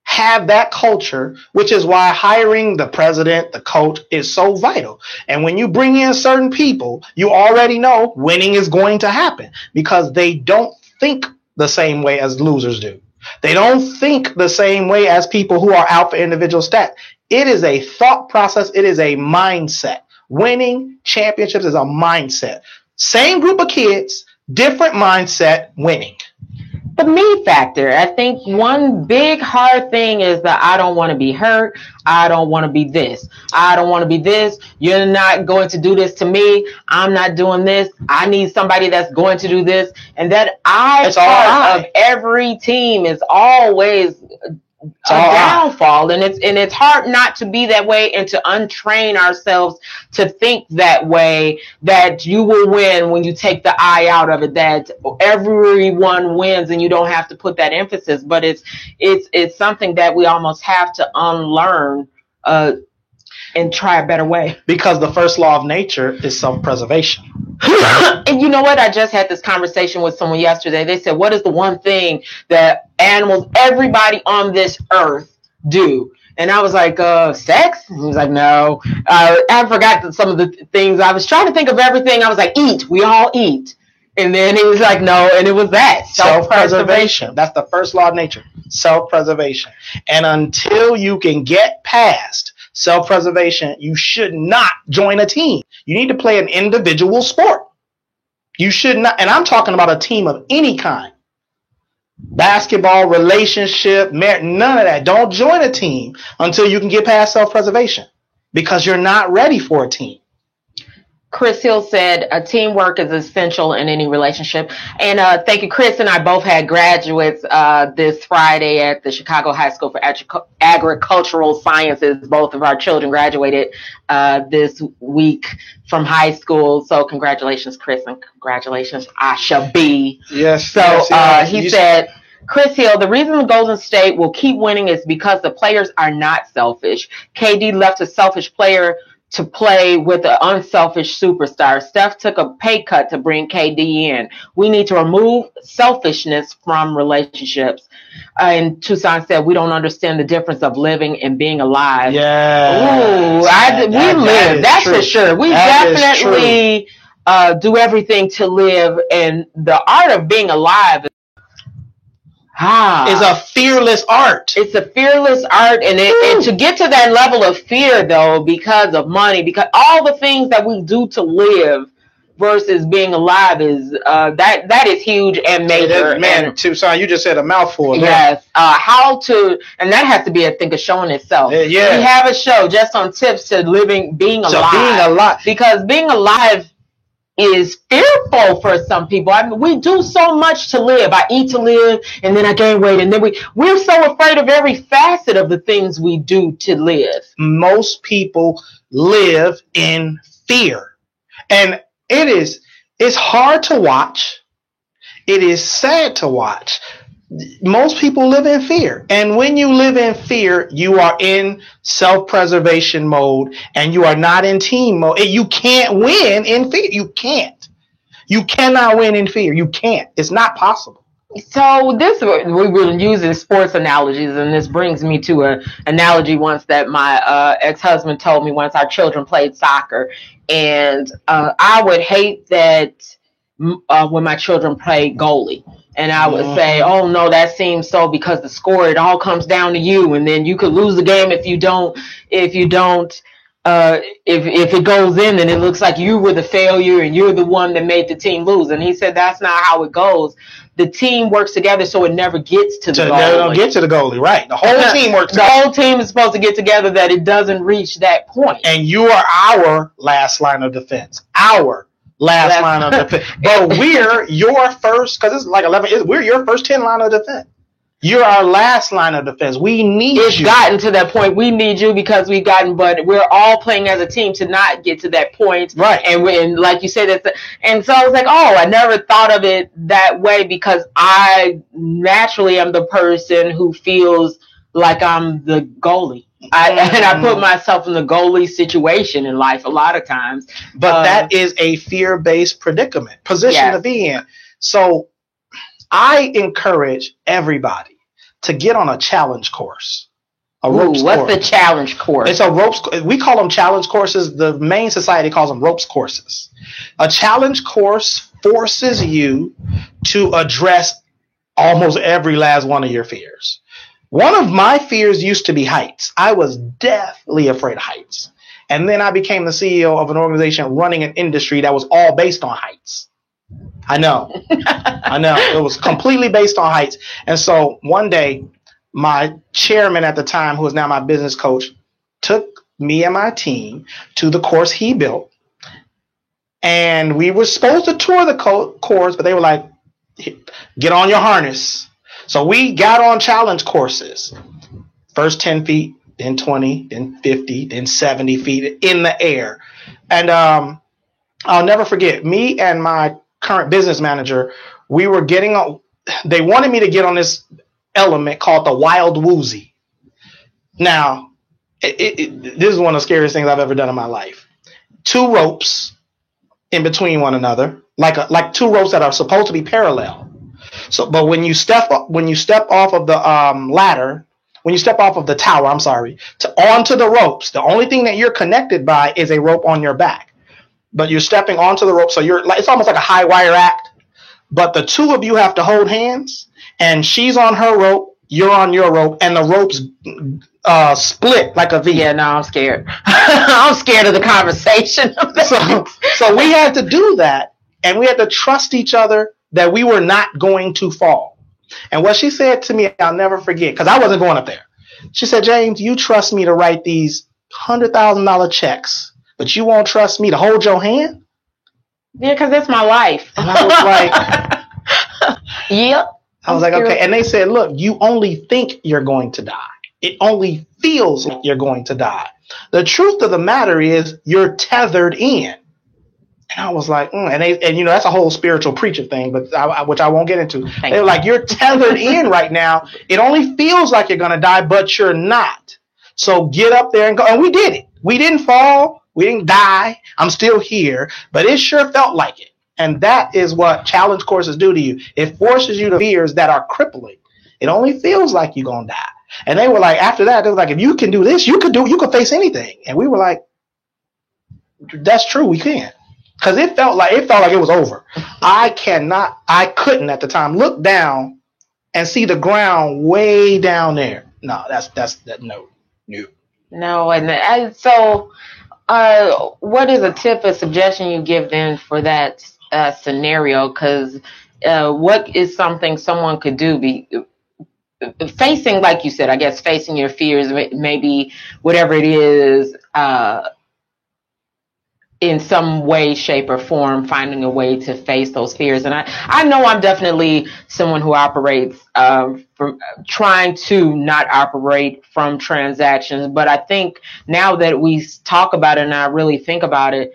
have that culture, which is why hiring the president, the coach is so vital. And when you bring in certain people, you already know winning is going to happen because they don't think the same way as losers do. They don't think the same way as people who are out for individual stats. It is a thought process. It is a mindset. Winning championships is a mindset. Same group of kids, different mindset, winning. The me factor. I think one big hard thing is that I don't want to be hurt. I don't want to be this. I don't want to be this. You're not going to do this to me. I'm not doing this. I need somebody that's going to do this. And that part of every team is always downfall, and it's hard not to be that way and to untrain ourselves to think that way, that you will win when you take the I out of it, that everyone wins and you don't have to put that emphasis. But it's something that we almost have to unlearn and try a better way. Because the first law of nature is self-preservation. And you know what? I just had this conversation with someone yesterday. They said, what is the one thing that animals, everybody on this earth do? And I was like, sex? And he was like, no. I forgot some of the things. I was trying to think of everything. I was like, eat. We all eat. And then he was like, no. And it was that. Self-preservation. That's the first law of nature. Self-preservation. And until you can get past self-preservation, you should not join a team. You need to play an individual sport. You should not, and I'm talking about a team of any kind. Basketball, relationship, marriage, none of that. Don't join a team until you can get past self-preservation, because you're not ready for a team. Chris Hill said, teamwork is essential in any relationship. And thank you. Chris and I both had graduates this Friday at the Chicago High School for Agricultural Sciences. Both of our children graduated this week from high school. So congratulations, Chris, and congratulations, Asha B. Yes. So he said, Chris Hill, the reason Golden State will keep winning is because the players are not selfish. KD left a selfish player to play with an unselfish superstar. Steph took a pay cut to bring KD in. We need to remove selfishness from relationships. And Tucson said, we don't understand the difference of living and being alive. Yeah. Ooh, we live. That's true. For sure. We definitely do everything to live. And the art of being alive is a fearless art. It's a fearless art, and to get to that level of fear, though, because of money, because all the things that we do to live versus being alive is that is huge and major. Man, Tucson, you just said a mouthful. Yes, how to, and that has to be, I think, a show in itself. Yeah, we have a show just on tips to being alive. Because being alive is fearful for some people. I mean, we do so much to live. I eat to live, and then I gain weight, and then we're so afraid of every facet of the things we do to live. Most people live in fear, and it's hard to watch. It is sad to watch. Most people live in fear. And when you live in fear, you are in self-preservation mode, and you are not in team mode. You can't win in fear. You can't. You cannot win in fear. You can't. It's not possible. So we were using sports analogies, and this brings me to an analogy once that my ex-husband told me once our children played soccer. And I would hate that when my children played goalie. And I would say, oh, no, that seems so, because the score, it all comes down to you. And then you could lose the game if it goes in, then it looks like you were the failure and you're the one that made the team lose. And he said, that's not how it goes. The team works together, so it never gets to the goalie. They don't get to the goalie, right? The whole team works together. The whole team is supposed to get together, that it doesn't reach that point. And you are our last line of defense. Our last line of defense. But we're your first, because it's like 11, we're your first 10 line of defense. You're our last line of defense. We need you. It's gotten to that point. We need you because but we're all playing as a team to not get to that point. Right. And like you said, and so I was like, oh, I never thought of it that way, because I naturally am the person who feels like I'm the goalie. And I put myself in the goalie situation in life a lot of times. But that is a fear-based position to be in. So I encourage everybody to get on a challenge course. What's the challenge course? It's a ropes. We call them challenge courses. The main society calls them ropes courses. A challenge course forces you to address almost every last one of your fears. One of my fears used to be heights. I was deathly afraid of heights. And then I became the CEO of an organization running an industry that was all based on heights. I know. It was completely based on heights. And so one day, my chairman at the time, who is now my business coach, took me and my team to the course he built. And we were supposed to tour the course, but they were like, get on your harness. So we got on challenge courses. First 10 feet, then 20, then 50, then 70 feet in the air. And I'll never forget, me and my current business manager, we were getting on, they wanted me to get on this element called the Wild Woozy. Now, this is one of the scariest things I've ever done in my life. 2 ropes in between one another, like 2 ropes that are supposed to be parallel. So, but when you step off of the ladder, when you step off of the tower, onto the ropes, the only thing that you're connected by is a rope on your back. But you're stepping onto the rope, so you're like, it's almost like a high wire act. But the 2 of you have to hold hands, and she's on her rope, you're on your rope, and the ropes split like a V. Yeah, no, I'm scared. I'm scared of the conversation. So we had to do that, and we had to trust each other that we were not going to fall. And what she said to me, I'll never forget, because I wasn't going up there. She said, James, you trust me to write these $100,000 checks, but you won't trust me to hold your hand? Yeah, because that's my life. And I was like, yep. I was like, okay. And they said, look, you only think you're going to die. It only feels like you're going to die. The truth of the matter is you're tethered in. And I was like, and you know, that's a whole spiritual preacher thing, but which I won't get into. They were like, you're tethered in right now. It only feels like you're going to die, but you're not. So get up there and go. And we did it. We didn't fall. We didn't die. I'm still here, but it sure felt like it. And that is what challenge courses do to you. It forces you to fears that are crippling. It only feels like you're going to die. And they were like, after that, they were like, if you can do this, you can face anything. And we were like, that's true. We can. Because it felt like it was over. I couldn't at the time look down and see the ground way down there. No, no. And so, what is a tip or suggestion you give then for that scenario? Because what is something someone could do? Facing, like you said, I guess facing your fears, maybe whatever it is. In some way, shape, or form, finding a way to face those fears. And I know I'm definitely someone who operates from trying to not operate from transactions. But I think now that we talk about it and I really think about it,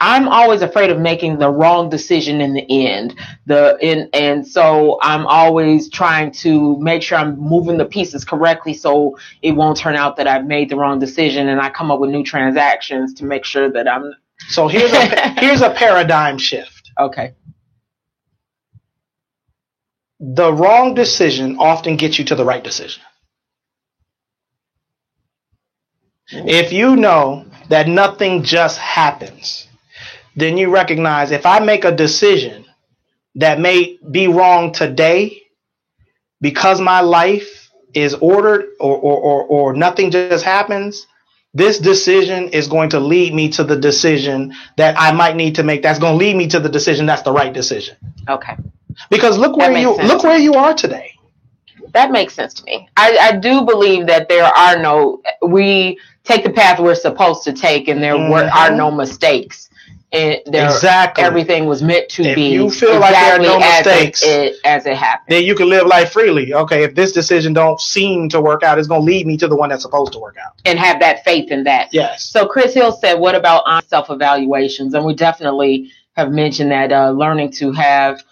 I'm always afraid of making the wrong decision in the end. And so I'm always trying to make sure I'm moving the pieces correctly so it won't turn out that I've made the wrong decision, and I come up with new transactions to make sure that I'm. So here's a paradigm shift. Okay. The wrong decision often gets you to the right decision. If you know that nothing just happens, then you recognize if I make a decision that may be wrong today because my life is ordered or nothing just happens, this decision is going to lead me to the decision that I might need to make. That's going to lead me to the decision that's the right decision. Okay. Because look where you are today. That makes sense to me. I do believe that we take the path we're supposed to take, and there are no mistakes. Exactly. Everything was meant to be. If you feel like there are no mistakes, as it happened, then you can live life freely. Okay, if this decision don't seem to work out, it's going to lead me to the one that's supposed to work out. And have that faith in that. Yes. So Chris Hill said, what about self-evaluations? And we definitely have mentioned that learning to have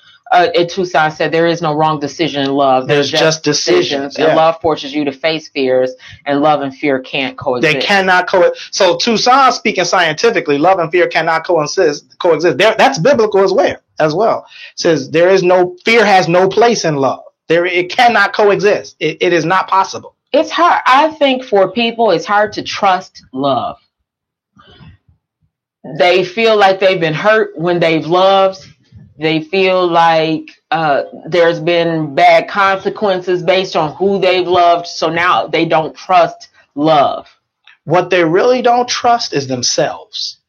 Tucson said there is no wrong decision in love. There's just decisions. And love forces you to face fears, and love and fear can't coexist. They cannot coexist. So Tucson, speaking scientifically, love and fear cannot coexist. That's biblical as well. It says fear has no place in love. It cannot coexist. It is not possible. It's hard. I think for people, it's hard to trust love. They feel like they've been hurt when they've loved. They feel like there's been bad consequences based on who they've loved. So now they don't trust love. What they really don't trust is themselves.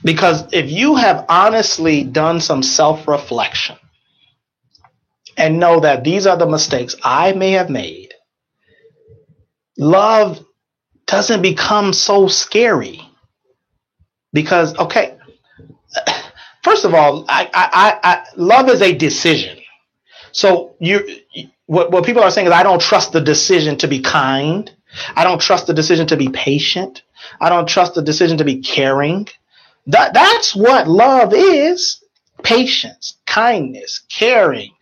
Because if you have honestly done some self-reflection and know that these are the mistakes I may have made, love doesn't become so scary. Because, okay, first of all, I love is a decision. So what people are saying is, I don't trust the decision to be kind. I don't trust the decision to be patient. I don't trust the decision to be caring. That's what love is. Patience, kindness, caring,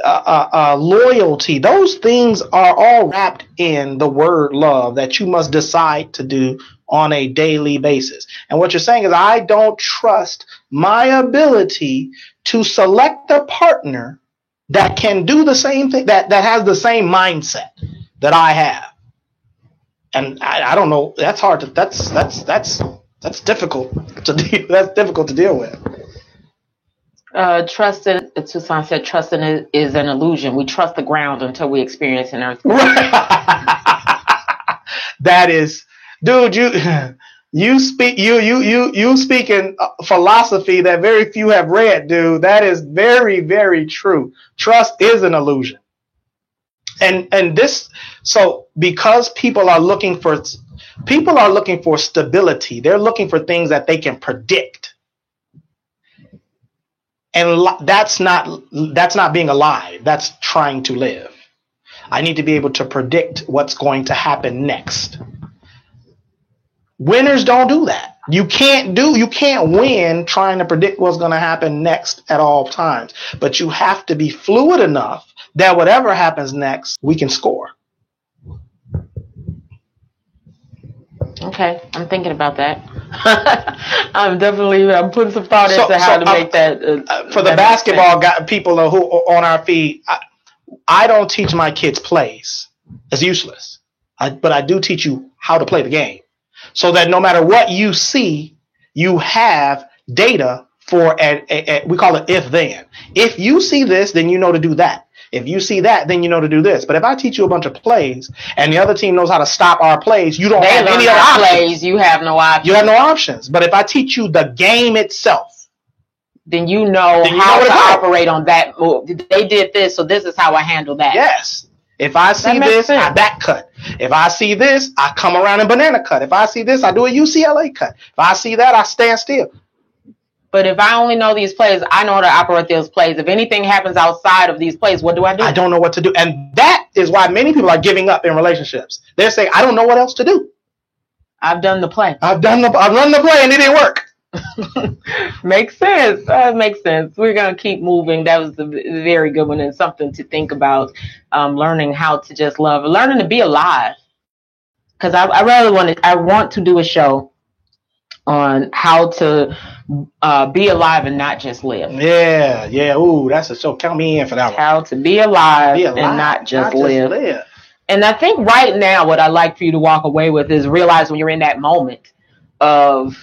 loyalty. Those things are all wrapped in the word love that you must decide to do on a daily basis. And what you're saying is, I don't trust my ability to select a partner that can do the same thing, that has the same mindset that I have. And I don't know. That's hard to. That's difficult to deal. That's difficult to deal with. Trusting, Tucson said, trusting is an illusion. We trust the ground until we experience an earthquake. That is, dude. You speak in philosophy that very few have read, dude. That is very, very true. Trust is an illusion. And this, so because people are looking for stability. They're looking for things that they can predict. And that's not being alive. That's trying to live. I need to be able to predict what's going to happen next. Winners don't do that. You can't win trying to predict what's going to happen next at all times. But you have to be fluid enough that whatever happens next, we can score. Okay, I'm thinking about that. I'm putting some thought into how to make that. For the basketball people who on our feed, I don't teach my kids plays. It's useless. But I do teach you how to play the game, so that no matter what you see, you have data for we call it if then. If you see this, then you know to do that. If you see that, then you know to do this. But if I teach you a bunch of plays and the other team knows how to stop our plays, you don't have any other options. Plays, you have no options. You have no options. But if I teach you the game itself, then you know how to operate on that move. They did this, so this is how I handle that. Yes. If I see this, I back cut. If I see this, I come around and banana cut. If I see this, I do a UCLA cut. If I see that, I stand still. But if I only know these plays, I know how to operate those plays. If anything happens outside of these plays, what do I do? I don't know what to do. And that is why many people are giving up in relationships. They're saying, I don't know what else to do. I've done the play. I've run the play and it didn't work. Makes sense. Makes sense. We're going to keep moving. That was a very good one and something to think about. Learning how to just love, learning to be alive. Because I want to do a show on how to be alive and not just live. Yeah. Ooh, that's a show. Count me in for that one. How to be alive and not just live. And I think right now what I'd like for you to walk away with is realize when you're in that moment of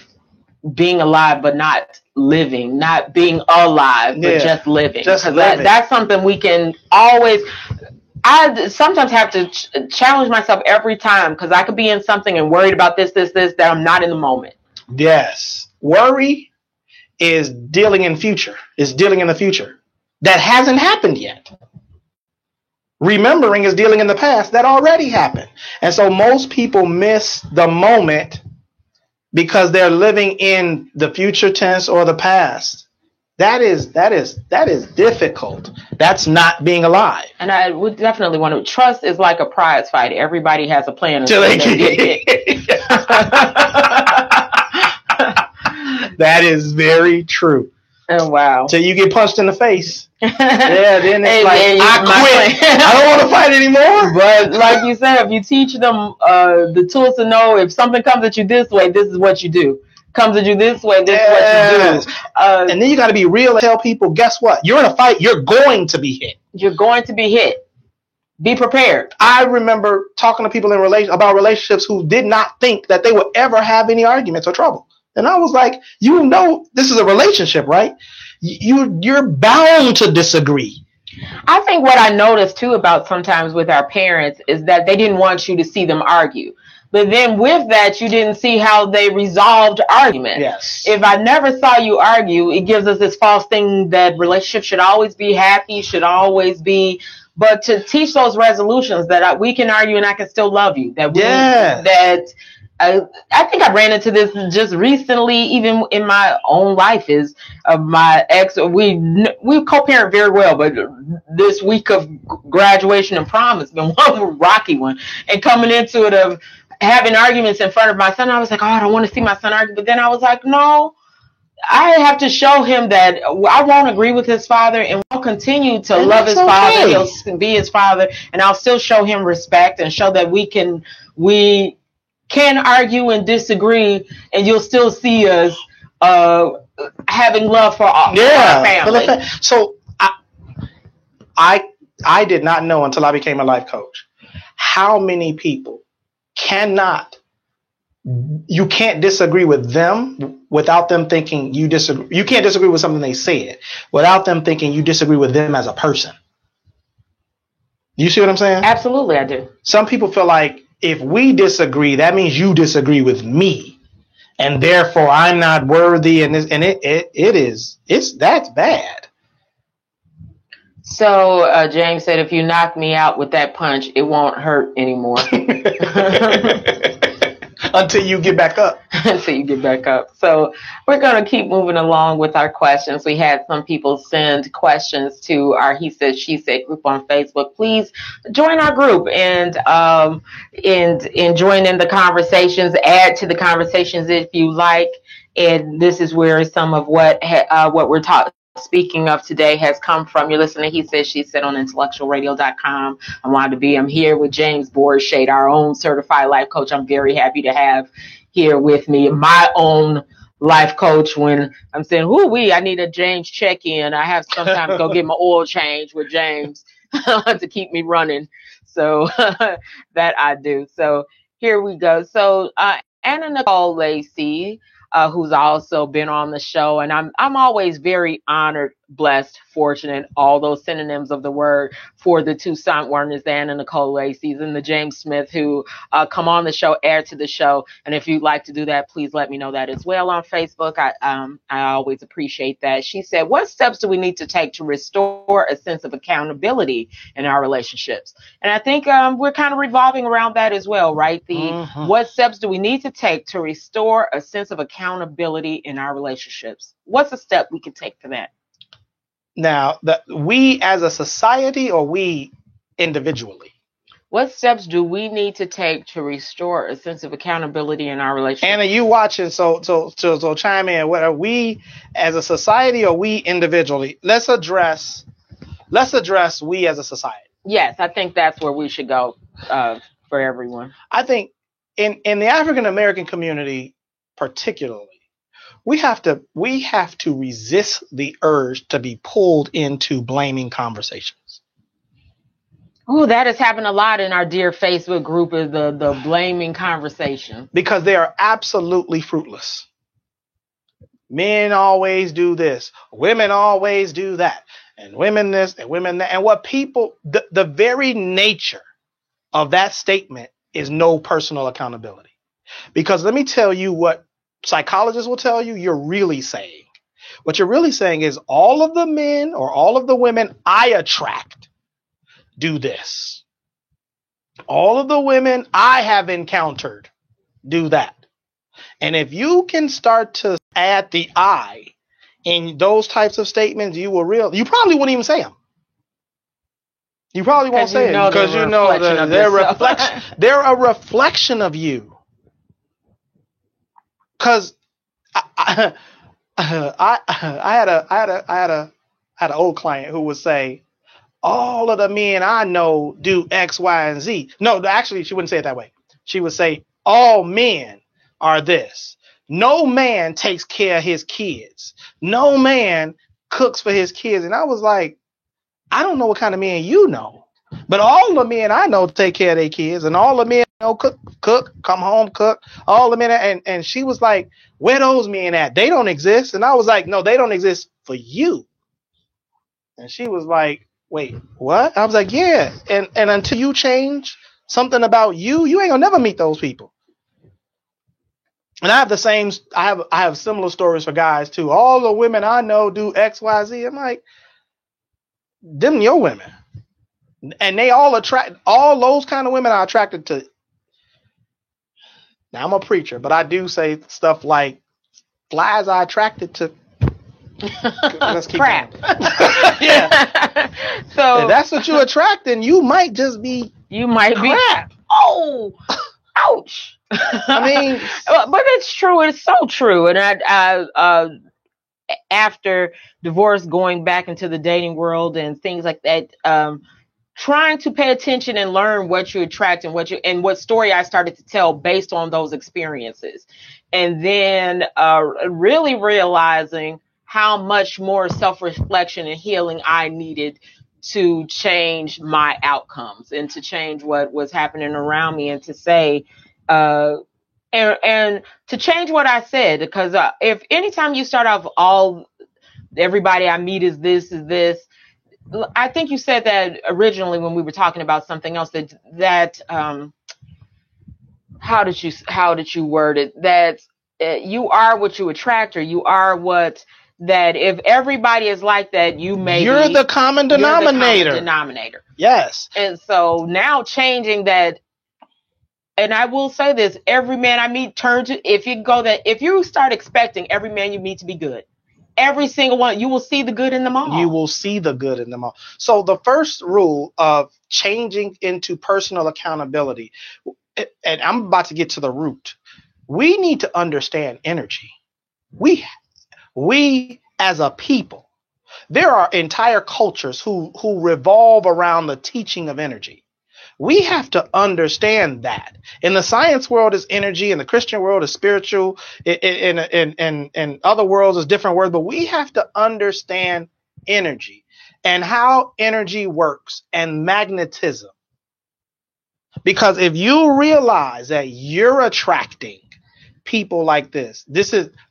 being alive but not living, not being alive but just living. That's something we can always... I sometimes have to challenge myself every time because I could be in something and worried about this, that I'm not in the moment. Yes. Worry is dealing in the future. That hasn't happened yet. Remembering is dealing in the past that already happened. And so most people miss the moment because they're living in the future tense or the past. That is difficult. That's not being alive. And I would definitely want to trust is like a prize fight. Everybody has a plan until they get hit. That is very true. Oh, wow. Till you get punched in the face. Yeah, then it's I quit. I don't want to fight anymore. But like you said, if you teach them the tools to know if something comes at you this way, this is what you do. Comes at you this way, this is what you do. And then you got to be real and tell people, guess what? You're in a fight. You're going to be hit. You're going to be hit. Be prepared. I remember talking to people about relationships who did not think that they would ever have any arguments or trouble. And I was like, this is a relationship, right? You're bound to disagree. I think what I noticed too about sometimes with our parents is that they didn't want you to see them argue. But then with that, you didn't see how they resolved arguments. Yes. If I never saw you argue, it gives us this false thing that relationships should always be happy, should always be. But to teach those resolutions that we can argue and I can still love you. That I think I ran into this just recently, even in my own life. Is my ex? We co-parent very well, but this week of graduation and prom has been one rocky one. And coming into it of having arguments in front of my son, I was like, oh, I don't want to see my son argue. But then I was like, no, I have to show him that I won't agree with his father, and I'll continue to And love that's his father. okay. He'll be his father, and I'll still show him respect and show that we can argue and disagree, and you'll still see us having love for our family. So I did not know until I became a life coach how many people you can't disagree with them without them thinking you disagree. You can't disagree with something they said without them thinking you disagree with them as a person. You see what I'm saying? Absolutely, I do. Some people feel like if we disagree, that means you disagree with me, and therefore I'm not worthy. And that's bad. So James said, if you knock me out with that punch, it won't hurt anymore. Until you get back up. Until you get back up. So we're going to keep moving along with our questions. We had some people send questions to our He Said, She Said group on Facebook. Please join our group and join in the conversations. Add to the conversations if you like. And this is where some of what we're speaking of today has come from. You're listening to He Said, She Said on intellectualradio.com. I'm here with James Borshade, our own certified life coach. I'm very happy to have here with me my own life coach. When I'm saying, I need a James check-in. I have sometimes go get my oil change with James to keep me running. So that I do. So here we go. So Anna Nicole Lacey, who's also been on the show, and I'm always very honored, blessed, fortunate, all those synonyms of the word for the two Sound Warners, the Anna Nicole Lacey's and the James Smith, who come on the show, add to the show. And if you'd like to do that, please let me know that as well on Facebook. I always appreciate that. She said, what steps do we need to take to restore a sense of accountability in our relationships? And I think we're kind of revolving around that as well, right? What steps do we need to take to restore a sense of accountability in our relationships? What's a step we can take for that? Now, we as a society or we individually? What steps do we need to take to restore a sense of accountability in our relationship? Anna, you watching, so chime in. What are we as a society or we individually? Let's address we as a society. Yes, I think that's where we should go for everyone. I think in the African American community particularly, we have to resist the urge to be pulled into blaming conversations. Oh, that has happened a lot in our dear Facebook group, is the blaming conversation. Because they are absolutely fruitless. Men always do this. Women always do that. And women this and women that. And what people, the very nature of that statement is no personal accountability. Because let me tell you what psychologists will tell you you're really saying. What you're really saying is all of the men or all of the women I attract do this. All of the women I have encountered do that. And if you can start to add the I in those types of statements, you probably wouldn't even say them. You probably won't say it because you know they're a reflection of you. Because I had an old client who would say, all of the men I know do X, Y, and Z. No, actually, she wouldn't say it that way. She would say, all men are this. No man takes care of his kids. No man cooks for his kids. And I was like, I don't know what kind of men you know, but all the men I know take care of their kids, and all the men know cook, come home, cook. All the men, and she was like, where those men at? They don't exist. And I was like, no, they don't exist for you. And she was like, wait, what? I was like, yeah. And until you change something about you, you ain't gonna never meet those people. And I have similar stories for guys too. All the women I know do X, Y, Z. I'm like, them your women. And they all those kind of women are attracted to. Now I'm a preacher, but I do say stuff like flies are attracted to. Let's keep crap. Yeah. So If that's what you attract, then you might just be. you might be. Crap. Oh, ouch. I mean, but it's true. It's so true. And after divorce, going back into the dating world and things like that, trying to pay attention and learn what you attract and what story I started to tell based on those experiences, and then really realizing how much more self-reflection and healing I needed to change my outcomes and to change what was happening around me, and to say, and to change what I said, because if anytime you start off everybody I meet is this, I think you said that originally when we were talking about something else, that how did you word it, that you are what you attract, or you are what, that if everybody is like that, you're the common denominator. Yes. And so now changing that, and I will say this, every man I meet if you start expecting every man you meet to be good, every single one, you will see the good in them all. You will see the good in them all. So the first rule of changing into personal accountability, and I'm about to get to the root, we need to understand energy. We as a people, there are entire cultures who revolve around the teaching of energy. We have to understand that. In the science world is energy, in the Christian world is spiritual, in other worlds is different words, but we have to understand energy and how energy works and magnetism. Because if you realize that you're attracting people like this,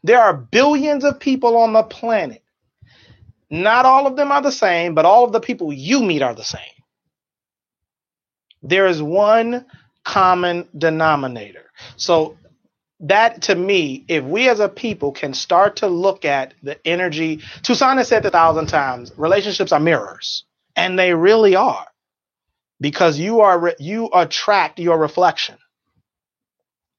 there are billions of people on the planet. Not all of them are the same, but all of the people you meet are the same. There is one common denominator. So that, to me, if we as a people can start to look at the energy, Toussaint has said 1,000 times, relationships are mirrors, and they really are, because you attract your reflection.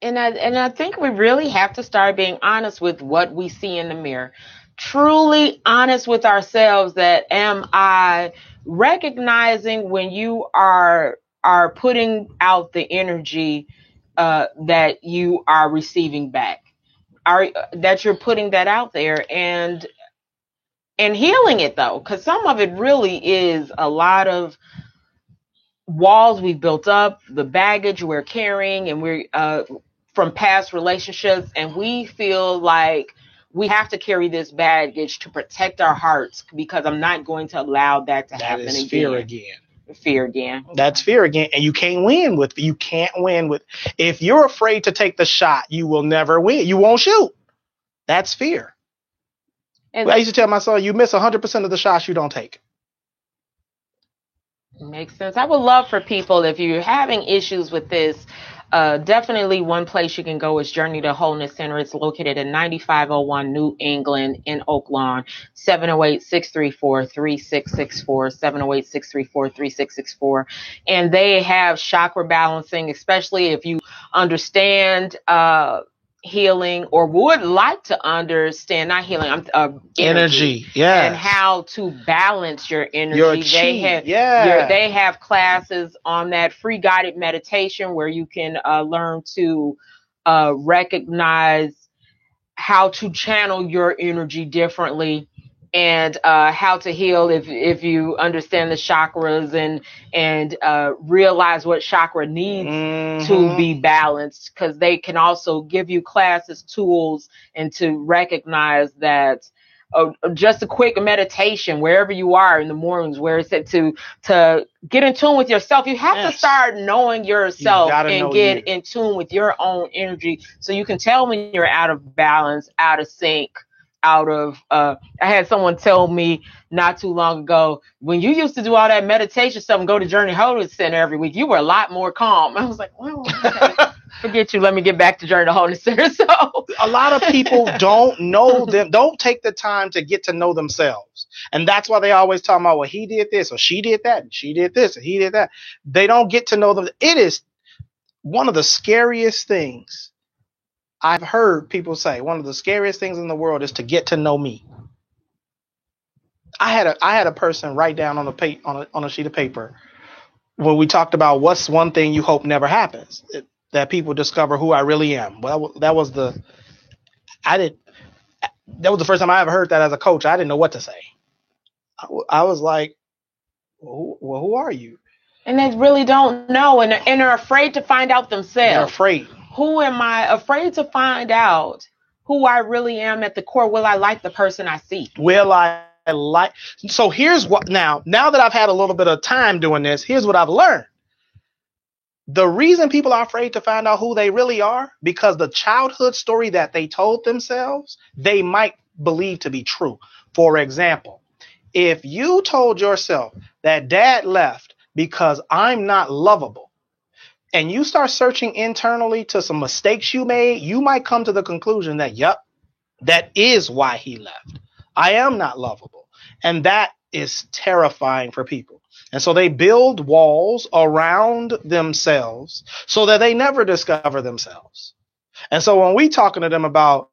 And I think we really have to start being honest with what we see in the mirror. Truly honest with ourselves, that am I recognizing when you are putting out the energy that you are receiving back, that you're putting that out there, and healing it, though, because some of it really is a lot of walls we've built up, the baggage we're carrying, and we're from past relationships, and we feel like we have to carry this baggage to protect our hearts, because I'm not going to allow that to happen again. Fear again. Fear again. That's fear again. And you can't win with, if you're afraid to take the shot, you will never win. You won't shoot. That's fear. And I used to tell my son, you miss 100% of the shots you don't take. Makes sense. I would love for people, if you're having issues with this, definitely one place you can go is Journey to Wholeness Center. It's located at 9501 New England in Oak Lawn, 708-634-3664, 708-634-3664. And they have chakra balancing, especially if you understand healing, or would like to understand, not healing, energy. Yes. And how to balance your energy. Your chi, They have classes on that, free guided meditation, where you can learn to recognize how to channel your energy differently, and how to heal if you understand the chakras, and realize what chakra needs to be balanced, because they can also give you classes, tools, and to recognize that just a quick meditation wherever you are in the mornings, where it's said to get in tune with yourself. You have to start knowing yourself and get in tune with your own energy, so you can tell when you're out of balance, out of sync, I had someone tell me not too long ago, when you used to do all that meditation stuff and go to Journey Wholeness Center every week, you were a lot more calm. I was like, well, okay. Forget you. Let me get back to Journey Wholeness Center. So a lot of people don't know them, don't take the time to get to know themselves. And that's why they always talk about, well, he did this, or she did that, and she did this, and he did that. They don't get to know them. It is one of the scariest things I've heard people say one of the scariest things in the world is to get to know me. I had a person write down on a sheet of paper when we talked about what's one thing you hope never happens, that people discover who I really am. Well, that was the first time I ever heard that as a coach. I didn't know what to say. I was like, well, who are you? And they really don't know, and are afraid to find out themselves. They're afraid. Who am I? Afraid to find out who I really am at the core. Will I like the person I see? Will I like? So here's what, now that I've had a little bit of time doing this, here's what I've learned. The reason people are afraid to find out who they really are, because the childhood story that they told themselves, they might believe to be true. For example, if you told yourself that dad left because I'm not lovable, and you start searching internally to some mistakes you made, you might come to the conclusion that, yep, that is why he left. I am not lovable. And that is terrifying for people. And so they build walls around themselves so that they never discover themselves. And so when we talking to them about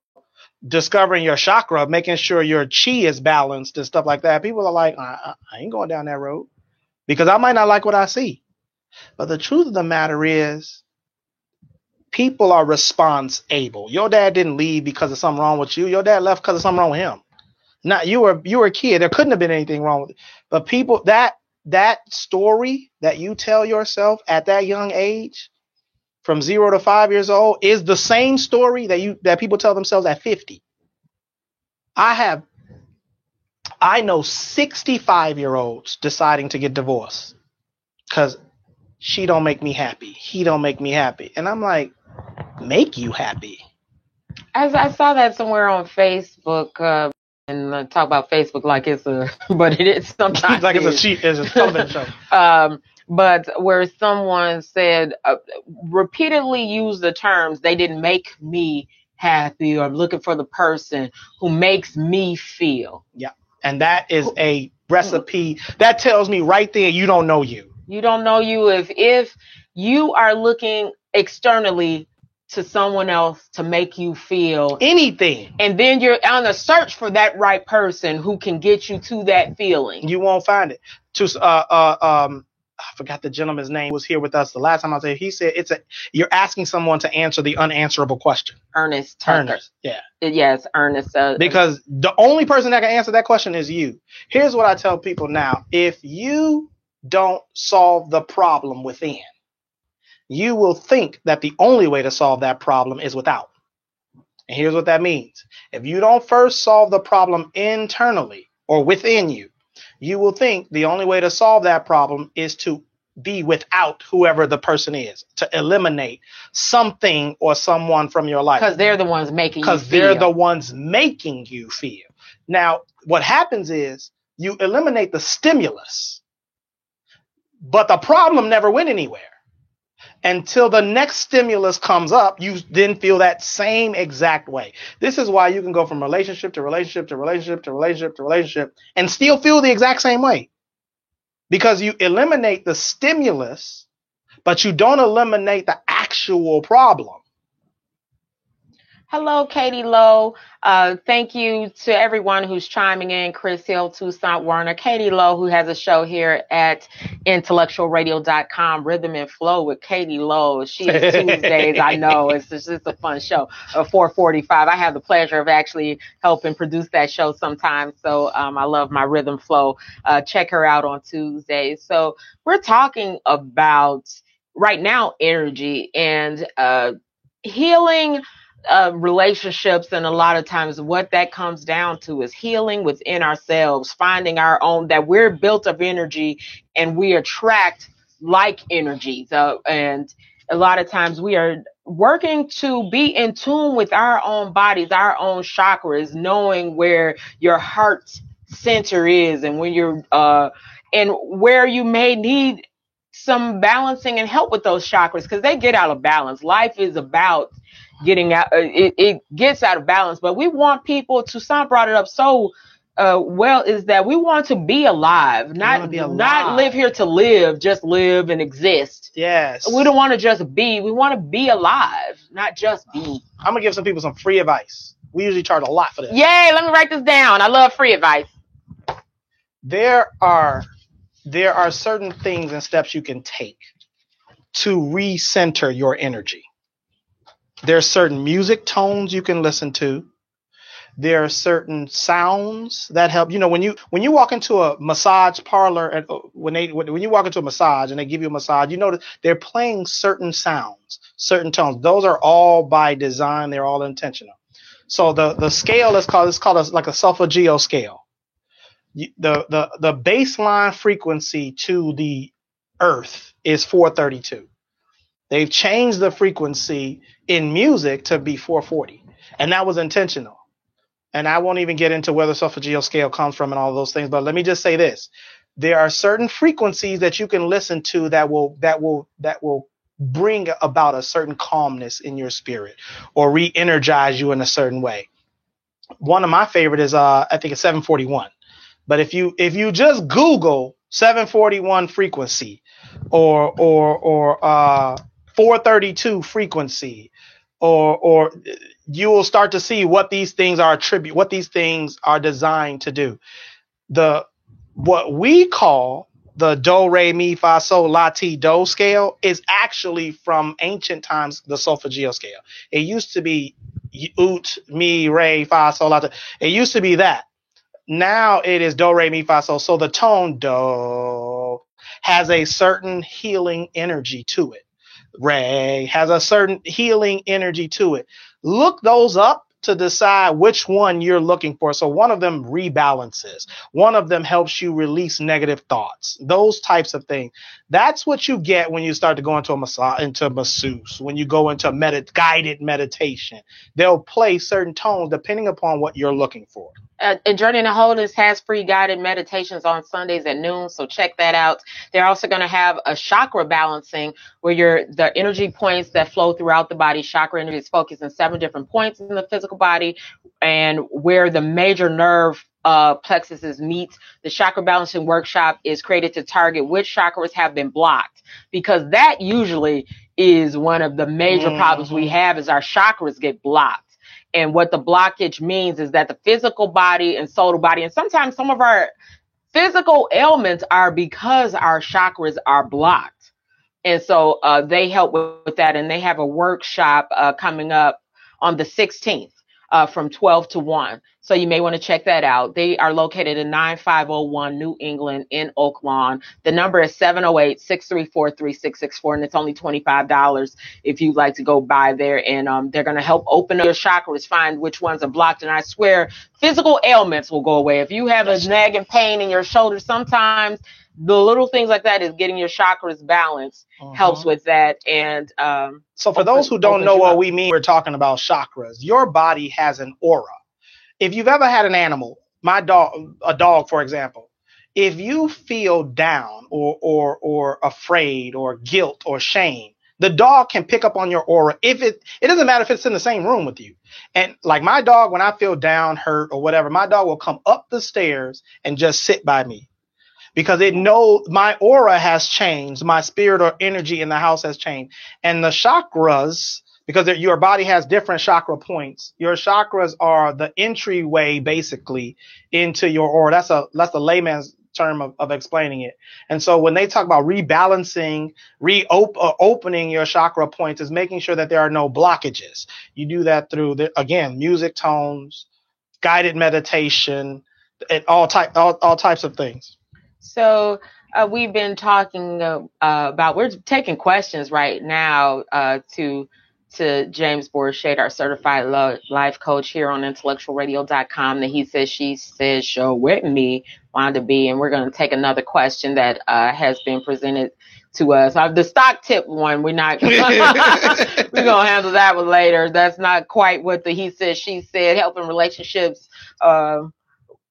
discovering your chakra, making sure your chi is balanced and stuff like that, people are like, I ain't going down that road because I might not like what I see. But the truth of the matter is, people are response able. Your dad didn't leave because of something wrong with you. Your dad left because of something wrong with him. Not you were a kid. There couldn't have been anything wrong with it. But people, that story that you tell yourself at that young age, from 0 to 5 years old, is the same story that people tell themselves at 50. I know 65-year-olds deciding to get divorced because she don't make me happy. He don't make me happy. And I'm like, make you happy. I saw that somewhere on Facebook, and talk about Facebook like it's but it is sometimes. Like it's a television show. But where someone said, repeatedly use the terms, they didn't make me happy, or I'm looking for the person who makes me feel. Yeah. And that is a recipe that tells me right there, you don't know you. You don't know you if you are looking externally to someone else to make you feel anything, and then you're on a search for that right person who can get you to that feeling. You won't find it. I forgot the gentleman's name who was here with us the last time I was there. He said you're asking someone to answer the unanswerable question. Ernest Tucker. Ernest, yeah. Yes, Ernest. Because the only person that can answer that question is you. Here's what I tell people now. If you don't solve the problem within, you will think that the only way to solve that problem is without. And here's what that means. If you don't first solve the problem internally or within you, you will think the only way to solve that problem is to be without whoever the person is, to eliminate something or someone from your life. Because they're the ones making you feel. Because they're the ones making you feel. Now, what happens is you eliminate the stimulus, but the problem never went anywhere. Until the next stimulus comes up, you then feel that same exact way. This is why you can go from relationship to relationship to relationship to relationship to relationship and still feel the exact same way. Because you eliminate the stimulus, but you don't eliminate the actual problem. Hello, Katie Lowe. Thank you to everyone who's chiming in. Chris Hill, Toussaint Warner, Katie Lowe, who has a show here at intellectualradio.com, Rhythm and Flow with Katie Lowe. She is Tuesdays. I know it's just a fun show. 4:45. I have the pleasure of actually helping produce that show sometimes. So I love my Rhythm Flow. Check her out on Tuesdays. So we're talking about right now energy and healing relationships, and a lot of times what that comes down to is healing within ourselves, finding our own, that we're built of energy and we attract like energies, and a lot of times we are working to be in tune with our own bodies, our own chakras, knowing where your heart center is and when you're and where you may need some balancing and help with those chakras, because they get out of balance. Life is about getting out, it gets out of balance, but we want people to, Toussaint brought it up so well, is that we want to be alive, not live here to live, just live and exist. Yes. We don't want to just be. We want to be alive, not just be. I'm going to give some people some free advice. We usually charge a lot for this. Yay, let me write this down. I love free advice. There are certain things and steps you can take to recenter your energy. There's certain music tones you can listen to. There are certain sounds that help. You know, when you walk into a massage parlor, and when you walk into a massage and they give you a massage, you notice they're playing certain sounds, certain tones. Those are all by design. They're all intentional. So the scale is called like a solfeggio scale. The baseline frequency to the earth is 432. They've changed the frequency in music to be 440, and that was intentional. And I won't even get into where the solfeggio scale comes from and all those things. But let me just say this. There are certain frequencies that you can listen to that will bring about a certain calmness in your spirit or re-energize you in a certain way. One of my favorite is, I think it's 741. But if you just Google 741 frequency or 432 frequency, or you will start to see what these things are what these things are designed to do. What we call the do, re, mi, fa, sol, la, ti, do scale is actually from ancient times, the solfeggio scale. It used to be ut, mi, re, fa, sol, la, ti. It used to be that. Now it is do, re, mi, fa, sol. So the tone do has a certain healing energy to it. Re has a certain healing energy to it. Look those up to decide which one you're looking for. So one of them rebalances. One of them helps you release negative thoughts. Those types of things. That's what you get when you start to go into masseuse, when you go into guided meditation. They'll play certain tones depending upon what you're looking for. And Journey into Wholeness has free guided meditations on Sundays at noon, so check that out. They're also going to have a chakra balancing where the energy points that flow throughout the body, chakra energy is focused in 7 different points in the physical body, and where the major nerve plexuses meet. The chakra balancing workshop is created to target which chakras have been blocked, because that usually is one of the major problems we have, is our chakras get blocked. And what the blockage means is that the physical body and soul body, and sometimes some of our physical ailments are because our chakras are blocked. And so they help with that. And they have a workshop coming up on the 16th from 12 to 1. So you may want to check that out. They are located in 9501 New England in Oak Lawn. The number is 708-634-3664, and it's only $25 if you'd like to go by there. And they're going to help open up your chakras, find which ones are blocked. And I swear, physical ailments will go away. If you have a nagging pain in your shoulder, sometimes the little things like that is getting your chakras balanced helps with that. And so for those who don't know what we mean, we're talking about chakras. Your body has an aura. If you've ever had an animal, a dog, for example, if you feel down or afraid or guilt or shame, the dog can pick up on your aura. It doesn't matter if it's in the same room with you. And like my dog, when I feel down, hurt, or whatever, my dog will come up the stairs and just sit by me, because it knows my aura has changed. My spirit or energy in the house has changed. And the chakras, because your body has different chakra points. Your chakras are the entryway, basically, into your aura. That's a layman's term of explaining it. And so when they talk about rebalancing, opening your chakra points, is making sure that there are no blockages. You do that through, again, music tones, guided meditation, and all types of things. So we've been talking about, we're taking questions right now to James Bourchard, our certified life coach here on intellectualradio.com, that he says, she says, show with me, Wanda B. And we're going to take another question that has been presented to us. The stock tip one, we're going to handle that one later. That's not quite what the he said, she said. Helping relationships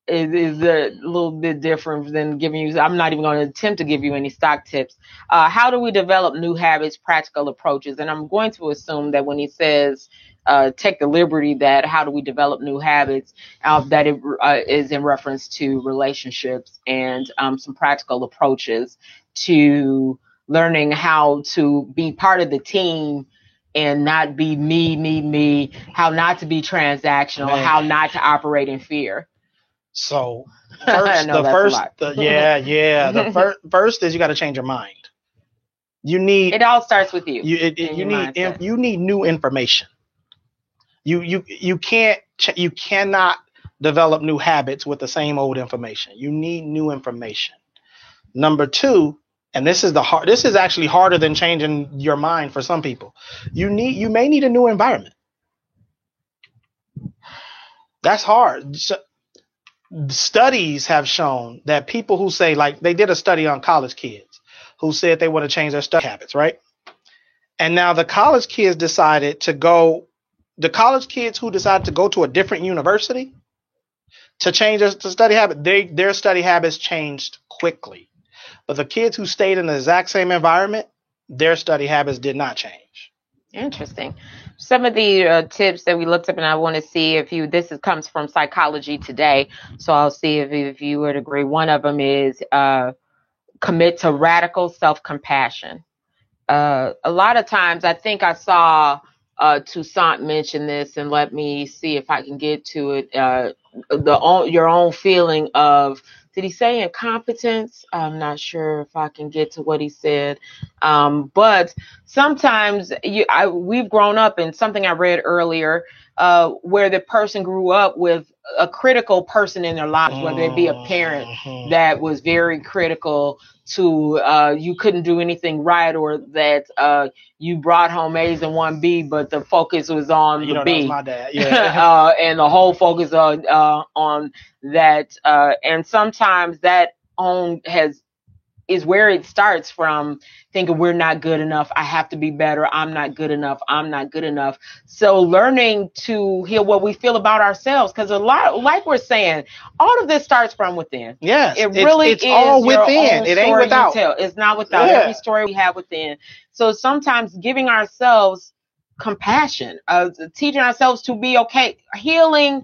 is a little bit different than giving you. I'm not even going to attempt to give you any stock tips. How do we develop new habits, practical approaches? And I'm going to assume that when he says take the liberty that how do we develop new habits that it is in reference to relationships and some practical approaches to learning how to be part of the team and not be me, how not to be transactional, Man. how not to operate in fear. So I know that's a lot. the first is you got to change your mind. You need It all starts with you. You need new information. You cannot develop new habits with the same old information. You need new information. Number two, and this is actually harder than changing your mind for some people. You may need a new environment. That's hard. Studies have shown that people who say, like, they did a study on college kids who said they want to change their study habits, right? And now the college kids who decided to go to a different university to change their study habit, their study habits changed quickly. But the kids who stayed in the exact same environment, their study habits did not change. Interesting. Some of the tips that we looked up, and I want to see if comes from Psychology Today, so I'll see if you would agree. One of them is commit to radical self-compassion. A lot of times, I think I saw Toussaint mention this, and let me see if I can get to it. Your own feeling of, did he say incompetence? I'm not sure if I can get to what he said. But sometimes we've grown up in something I read earlier, where the person grew up with a critical person in their lives, whether it be a parent that was very critical to you couldn't do anything right, or that you brought home A's and 1 B, but the focus was on the B. That was my dad. Yeah. And the whole focus on that. And sometimes that is where it starts from, thinking we're not good enough. I have to be better. I'm not good enough. I'm not good enough. So learning to heal what we feel about ourselves, because a lot, like we're saying, all of this starts from within. Yes, it's all within. It ain't without. It's not without. Yeah. Every story we have within. So sometimes giving ourselves compassion, teaching ourselves to be okay, healing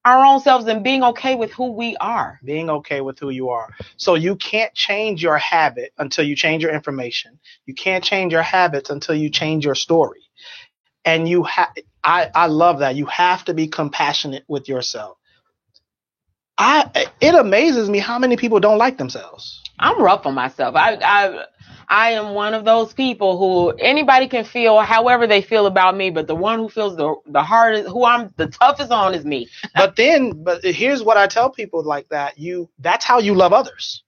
our own selves and being okay with who we are. Being okay with who you are. So you can't change your habit until you change your information. You can't change your habits until you change your story. And I love that. You have to be compassionate with yourself. It amazes me how many people don't like themselves. I'm rough on myself. I am one of those people who anybody can feel however they feel about me, but the one who feels the hardest, who I'm the toughest on, is me. But here's what I tell people like that. That's how you love others.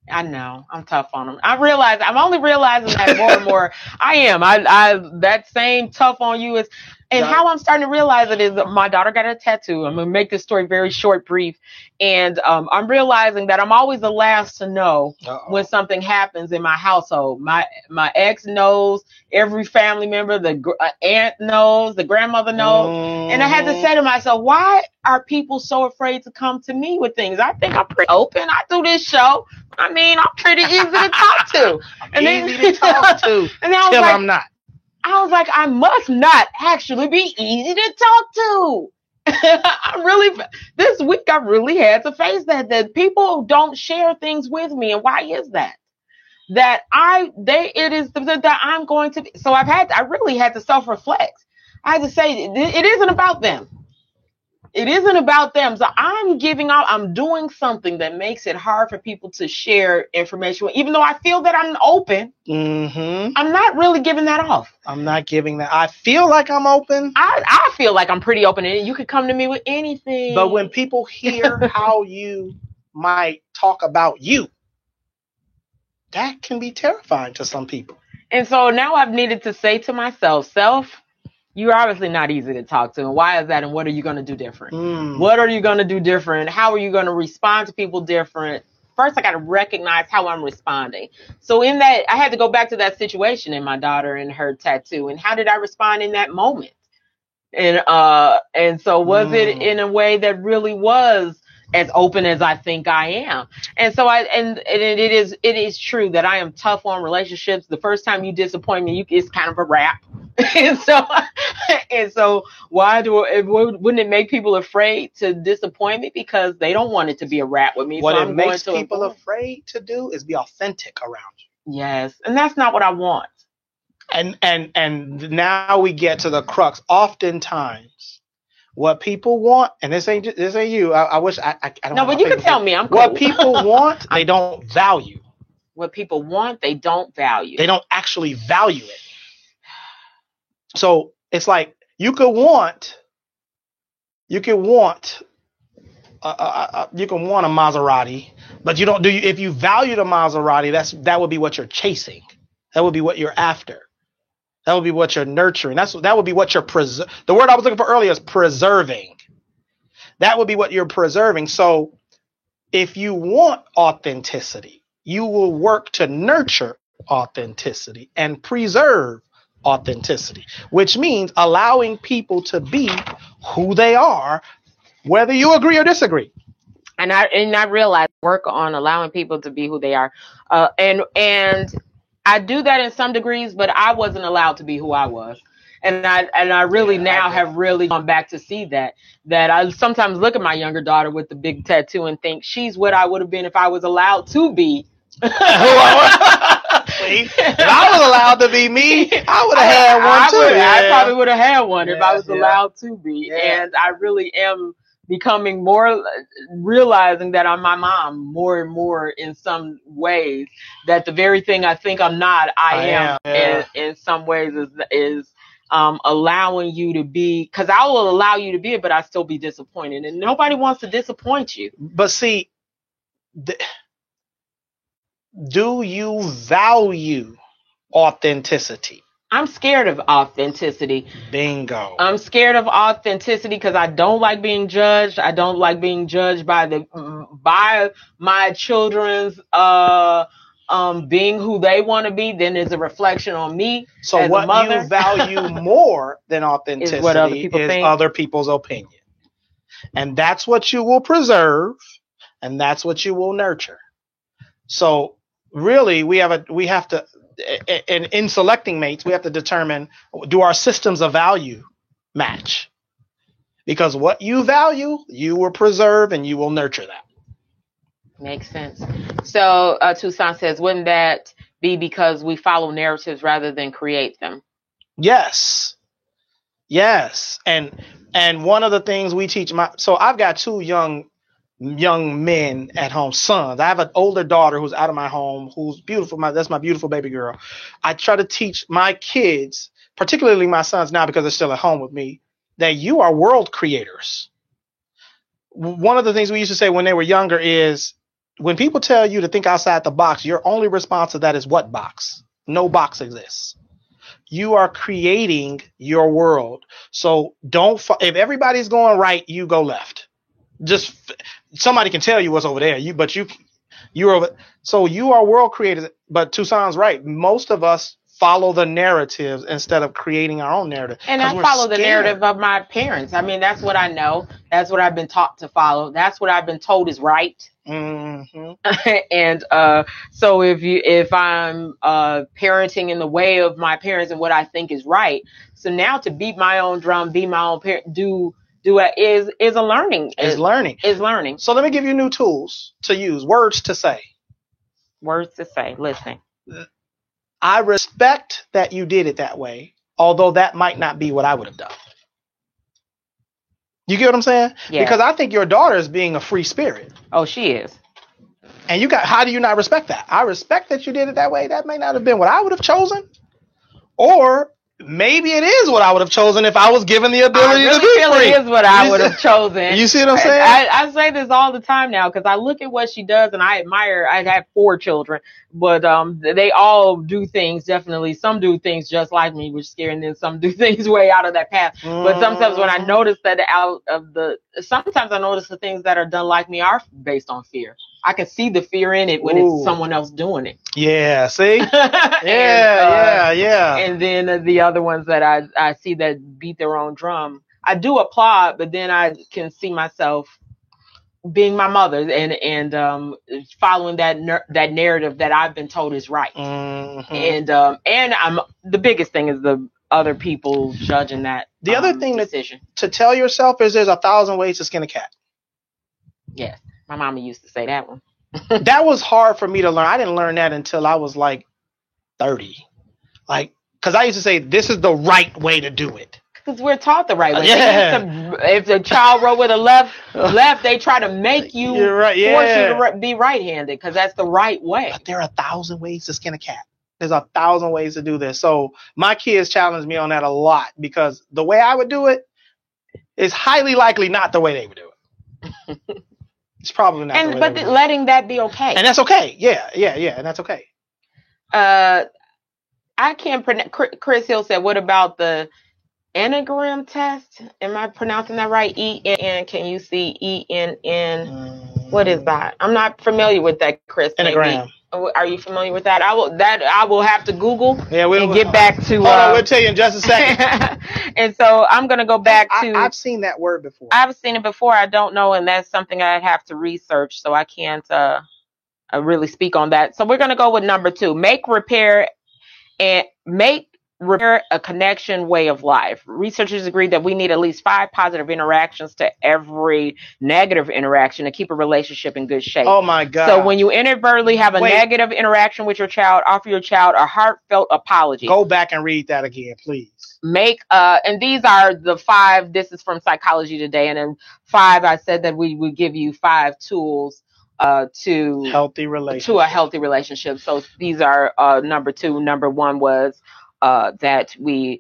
I know I'm tough on them. I'm only realizing that more and more. I am. That same tough on you is. And how I'm starting to realize it is my daughter got a tattoo. I'm going to make this story very short, brief. And I'm realizing that I'm always the last to know when something happens in my household. My ex knows, every family member, the aunt knows, the grandmother knows. And I had to say to myself, why are people so afraid to come to me with things? I think I'm pretty open. I do this show. I mean, I'm pretty easy to talk to. Easy to talk to and I was till like, I'm not. I was like, I must not actually be easy to talk to. This week I really had to face that people don't share things with me. And why is that? That I'm going to be. So I really had to self-reflect. I had to say, it isn't about them. It isn't about them. So I'm doing something that makes it hard for people to share information. Even though I feel that I'm open, I'm not really giving that off. I'm not giving that. I feel like I'm open. I feel like I'm pretty open, and you can come to me with anything. But when people hear how you might talk about you, that can be terrifying to some people. And so now I've needed to say to myself, you're obviously not easy to talk to. And why is that? And what are you going to do different? What are you going to do different? How are you going to respond to people different? First, I got to recognize how I'm responding. So in that, I had to go back to that situation in my daughter and her tattoo. And how did I respond in that moment? And so was it in a way that really was as open as I think I am? And so it is true that I am tough on relationships. The first time you disappoint me, it's kind of a wrap. And so wouldn't it make people afraid to disappoint me because they don't want it to be a rap with me? What so it I'm makes going to people avoid. afraid to do is be authentic around you. Yes, and that's not what I want. And now we get to the crux. Oftentimes, what people want, and this ain't you. I wish I don't. No, have but my you can favorite tell thing. me. I'm What cool. people want, they don't value. What people want, they don't value. They don't actually value it. So it's like you can want a Maserati, but you don't do. If you value the Maserati, that would be what you're chasing. That would be what you're after. That would be what you're nurturing. That would be what you're the word I was looking for earlier is preserving. That would be what you're preserving. So if you want authenticity, you will work to nurture authenticity and preserve authenticity, which means allowing people to be who they are, whether you agree or disagree. And I realize work on allowing people to be who they are, and I do that in some degrees, but I wasn't allowed to be who I was. And I really now have really gone back to see that I sometimes look at my younger daughter with the big tattoo and think she's what I would have been if I was allowed to be. See, if I was allowed to be me, I would have had one too. I probably would have had one if I was Yeah. allowed to be. Yeah. And I really am becoming more, realizing that I'm my mom more and more in some ways, that the very thing I think I'm not, I am. Yeah. In some ways is allowing you to be, because I will allow you to be it, but I still be disappointed, and nobody wants to disappoint you. But see, do you value authenticity? I'm scared of authenticity. Bingo. I'm scared of authenticity because I don't like being judged. I don't like being judged by my children's being who they want to be. Then there's a reflection on me. So as what a mother. you value more than authenticity Is what other people think. Other people's opinion. And that's what you will preserve, and that's what you will nurture. So really we have to in selecting mates, we have to determine, do our systems of value match? Because what you value, you will preserve and you will nurture that. Makes sense. So Tucson says, wouldn't that be because we follow narratives rather than create them? Yes. And one of the things we teach so I've got two young men at home, sons. I have an older daughter who's out of my home, who's beautiful. That's my beautiful baby girl. I try to teach my kids, particularly my sons now because they're still at home with me, that you are world creators. One of the things we used to say when they were younger is, when people tell you to think outside the box, your only response to that is, what box? No box exists. You are creating your world. So if everybody's going right, you go left. Just somebody can tell you what's over there. You're over. So you are world creators. But Tucson's right. Most of us follow the narratives instead of creating our own narrative. And I follow the narrative of my parents. I mean, that's what I know. That's what I've been taught to follow. That's what I've been told is right. Mm-hmm. And so if I'm parenting in the way of my parents and what I think is right, so now to beat my own drum, be my own parent, is a learning. Is learning. So let me give you new tools to use. Words to say. Listen. I respect that you did it that way, although that might not be what I would have done. You get what I'm saying? Yeah. Because I think your daughter is being a free spirit. Oh, she is. And how do you not respect that? I respect that you did it that way. That may not have been what I would have chosen. Or maybe it is what I would have chosen if I was given the ability to be free. It is what I would have chosen. You see what I'm saying? I say this all the time now because I look at what she does and I admire. I have 4 children, but they all do things definitely. Some do things just like me, which is scary, and then some do things way out of that path. But sometimes when I notice that sometimes I notice the things that are done like me are based on fear. I can see the fear in it when it's someone else doing it. Yeah, see? Yeah. And then the other ones that I see that beat their own drum, I do applaud, but then I can see myself being my mother and following that narrative that I've been told is right. Mm-hmm. And I'm the biggest thing is other people judging that. The other thing decision to tell yourself is there's 1,000 ways to skin a cat. Yes, my mama used to say that one. That was hard for me to learn. I didn't learn that until I was like 30. Like, because I used to say this is the right way to do it. Because we're taught the right way. Yeah. If the child wrote with a left, they try to make you force you to be right-handed because that's the right way. But there are 1,000 ways to skin a cat. There's 1,000 ways to do this. So my kids challenge me on that a lot because the way I would do it is highly likely not the way they would do it. It's probably not. But letting that be okay. And that's okay. Yeah. And that's okay. I can't pronounce. Chris Hill said, "What about the Enneagram test? Am I pronouncing that right? ENN. Can you see ENN? What is that? I'm not familiar with that, Chris. Enneagram. Maybe. Are you familiar with that? I will have to Google and get back to. Hold on, we'll tell you in just a second. And so I'm gonna go back to. I've seen that word before. I've seen it before. I don't know, and that's something I'd have to research, so I can't really speak on that. So we're gonna go with number 2: make repair a connection way of life. Researchers agree that we need at least 5 positive interactions to every negative interaction to keep a relationship in good shape. Oh my God. So when you inadvertently have a negative interaction with your child, offer your child a heartfelt apology. Go back and read that again, please. And these are the 5, this is from Psychology Today, and then 5, I said that we would give you 5 tools to a healthy relationship. So these are number 2. Number 1 was that we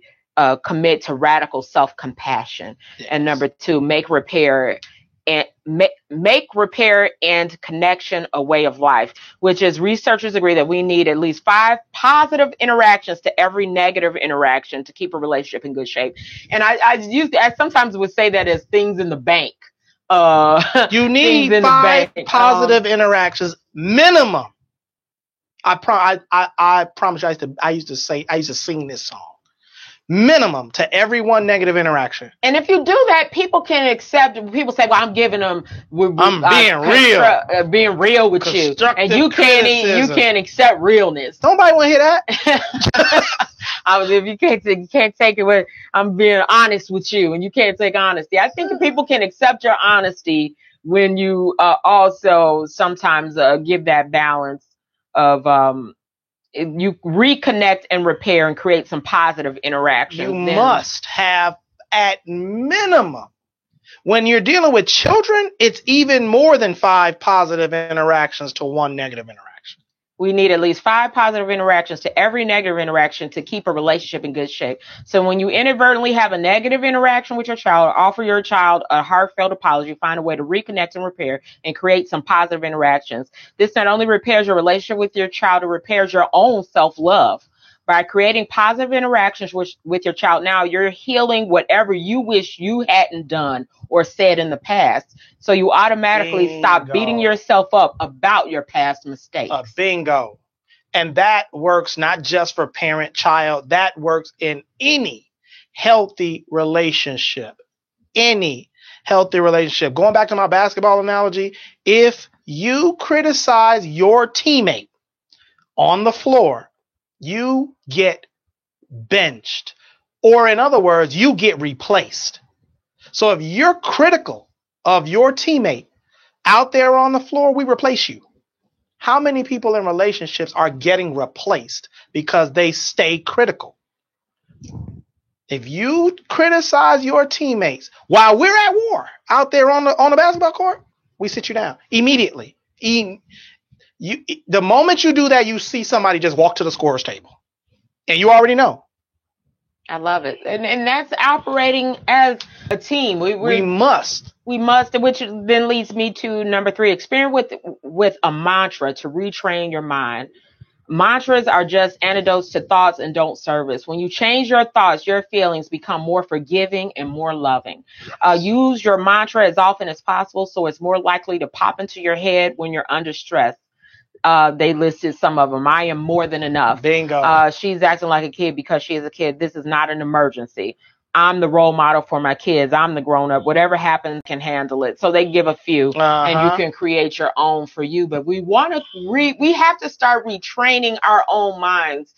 commit to radical self-compassion. Yes. And number 2, make repair and connection a way of life, which is researchers agree that we need at least 5 positive interactions to every negative interaction to keep a relationship in good shape. And I sometimes would say that as things in the bank. You need 5 positive interactions minimum. I promise you, I used to sing this song. Minimum to every 1 negative interaction. And if you do that, people can accept. People say, "Well, I'm giving them. I'm being real with you, and you can't accept realness." Nobody want to hear that. If you can't take it with, I'm being honest with you, and you can't take honesty. I think people can accept your honesty when you also sometimes give that balance of you reconnect and repair and create some positive interactions. You must have at minimum. When you're dealing with children, it's even more than 5 positive interactions to 1 negative interaction. We need at least 5 positive interactions to every negative interaction to keep a relationship in good shape. So when you inadvertently have a negative interaction with your child, offer your child a heartfelt apology, find a way to reconnect and repair and create some positive interactions. This not only repairs your relationship with your child, it repairs your own self-love. By creating positive interactions with your child, now you're healing whatever you wish you hadn't done or said in the past. So you automatically stop beating yourself up about your past mistakes. Bingo. And that works not just for parent-child. That works in any healthy relationship. Any healthy relationship. Going back to my basketball analogy, if you criticize your teammate on the floor, you get benched. Or in other words, you get replaced. So if you're critical of your teammate out there on the floor, we replace you. How many people in relationships are getting replaced because they stay critical? If you criticize your teammates while we're at war out there on the basketball court, we sit you down immediately. The moment you do that, you see somebody just walk to the scorer's table, and you already know. I love it, and that's operating as a team. We must, which then leads me to number 3: experiment with a mantra to retrain your mind. Mantras are just antidotes to thoughts and don't serve us. When you change your thoughts, your feelings become more forgiving and more loving. Use your mantra as often as possible so it's more likely to pop into your head when you're under stress. They listed some of them. I am more than enough. Bingo. She's acting like a kid because she is a kid. This is not an emergency. I'm the role model for my kids. I'm the grown up. Whatever happens, can handle it. So they give a few, and you can create your own for you. But we want to we have to start retraining our own minds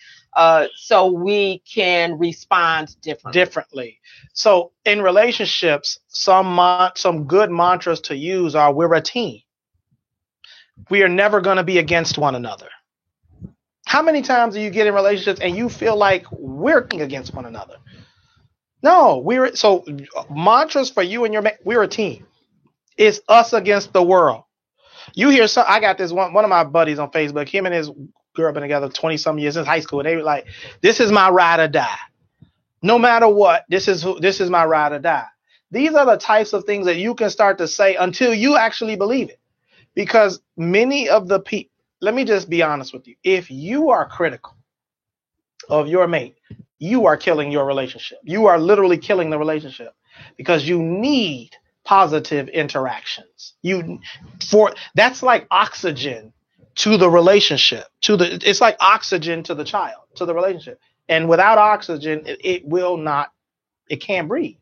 so we can respond differently. So in relationships, some good mantras to use are: we're a team. We are never going to be against one another. How many times do you get in relationships and you feel like we're against one another? No, so mantras for you and your mate: we're a team. It's us against the world. You hear I got this one of my buddies on Facebook, him and his girl been together 20 some years since high school. And they were like, this is my ride or die. No matter what, this is my ride or die. These are the types of things that you can start to say until you actually believe it. Because many of the people, let me just be honest with you. If you are critical of your mate, you are killing your relationship. You are literally killing the relationship, because you need positive interactions. That's like oxygen to the relationship, it's like oxygen to the child, to the relationship. And without oxygen, it can't breathe.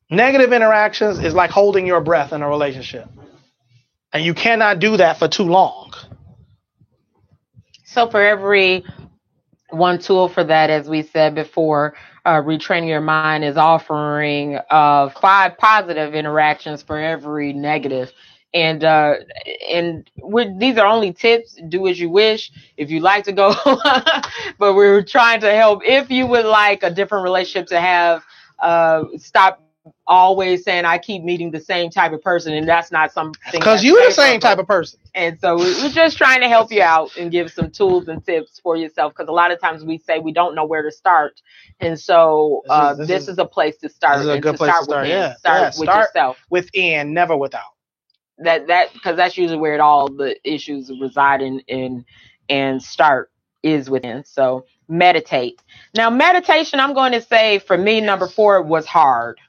Negative interactions is like holding your breath in a relationship. And you cannot do that for too long. So for every one tool for that, as we said before, retraining your mind is offering 5 positive interactions for every negative. And these are only tips. Do as you wish. If you like to go, but we're trying to help. If you would like a different relationship to have, stop always saying I keep meeting the same type of person, and that's not something. Because you're the same type of person. And so we're just trying to help you out and give some tools and tips for yourself. Because a lot of times we say we don't know where to start, and so this is a place to start. This is a good place to start. Start with yourself, within, never without. That because that's usually where all the issues reside in and start is within. So meditate. Now meditation, I'm going to say for me, number 4 was hard.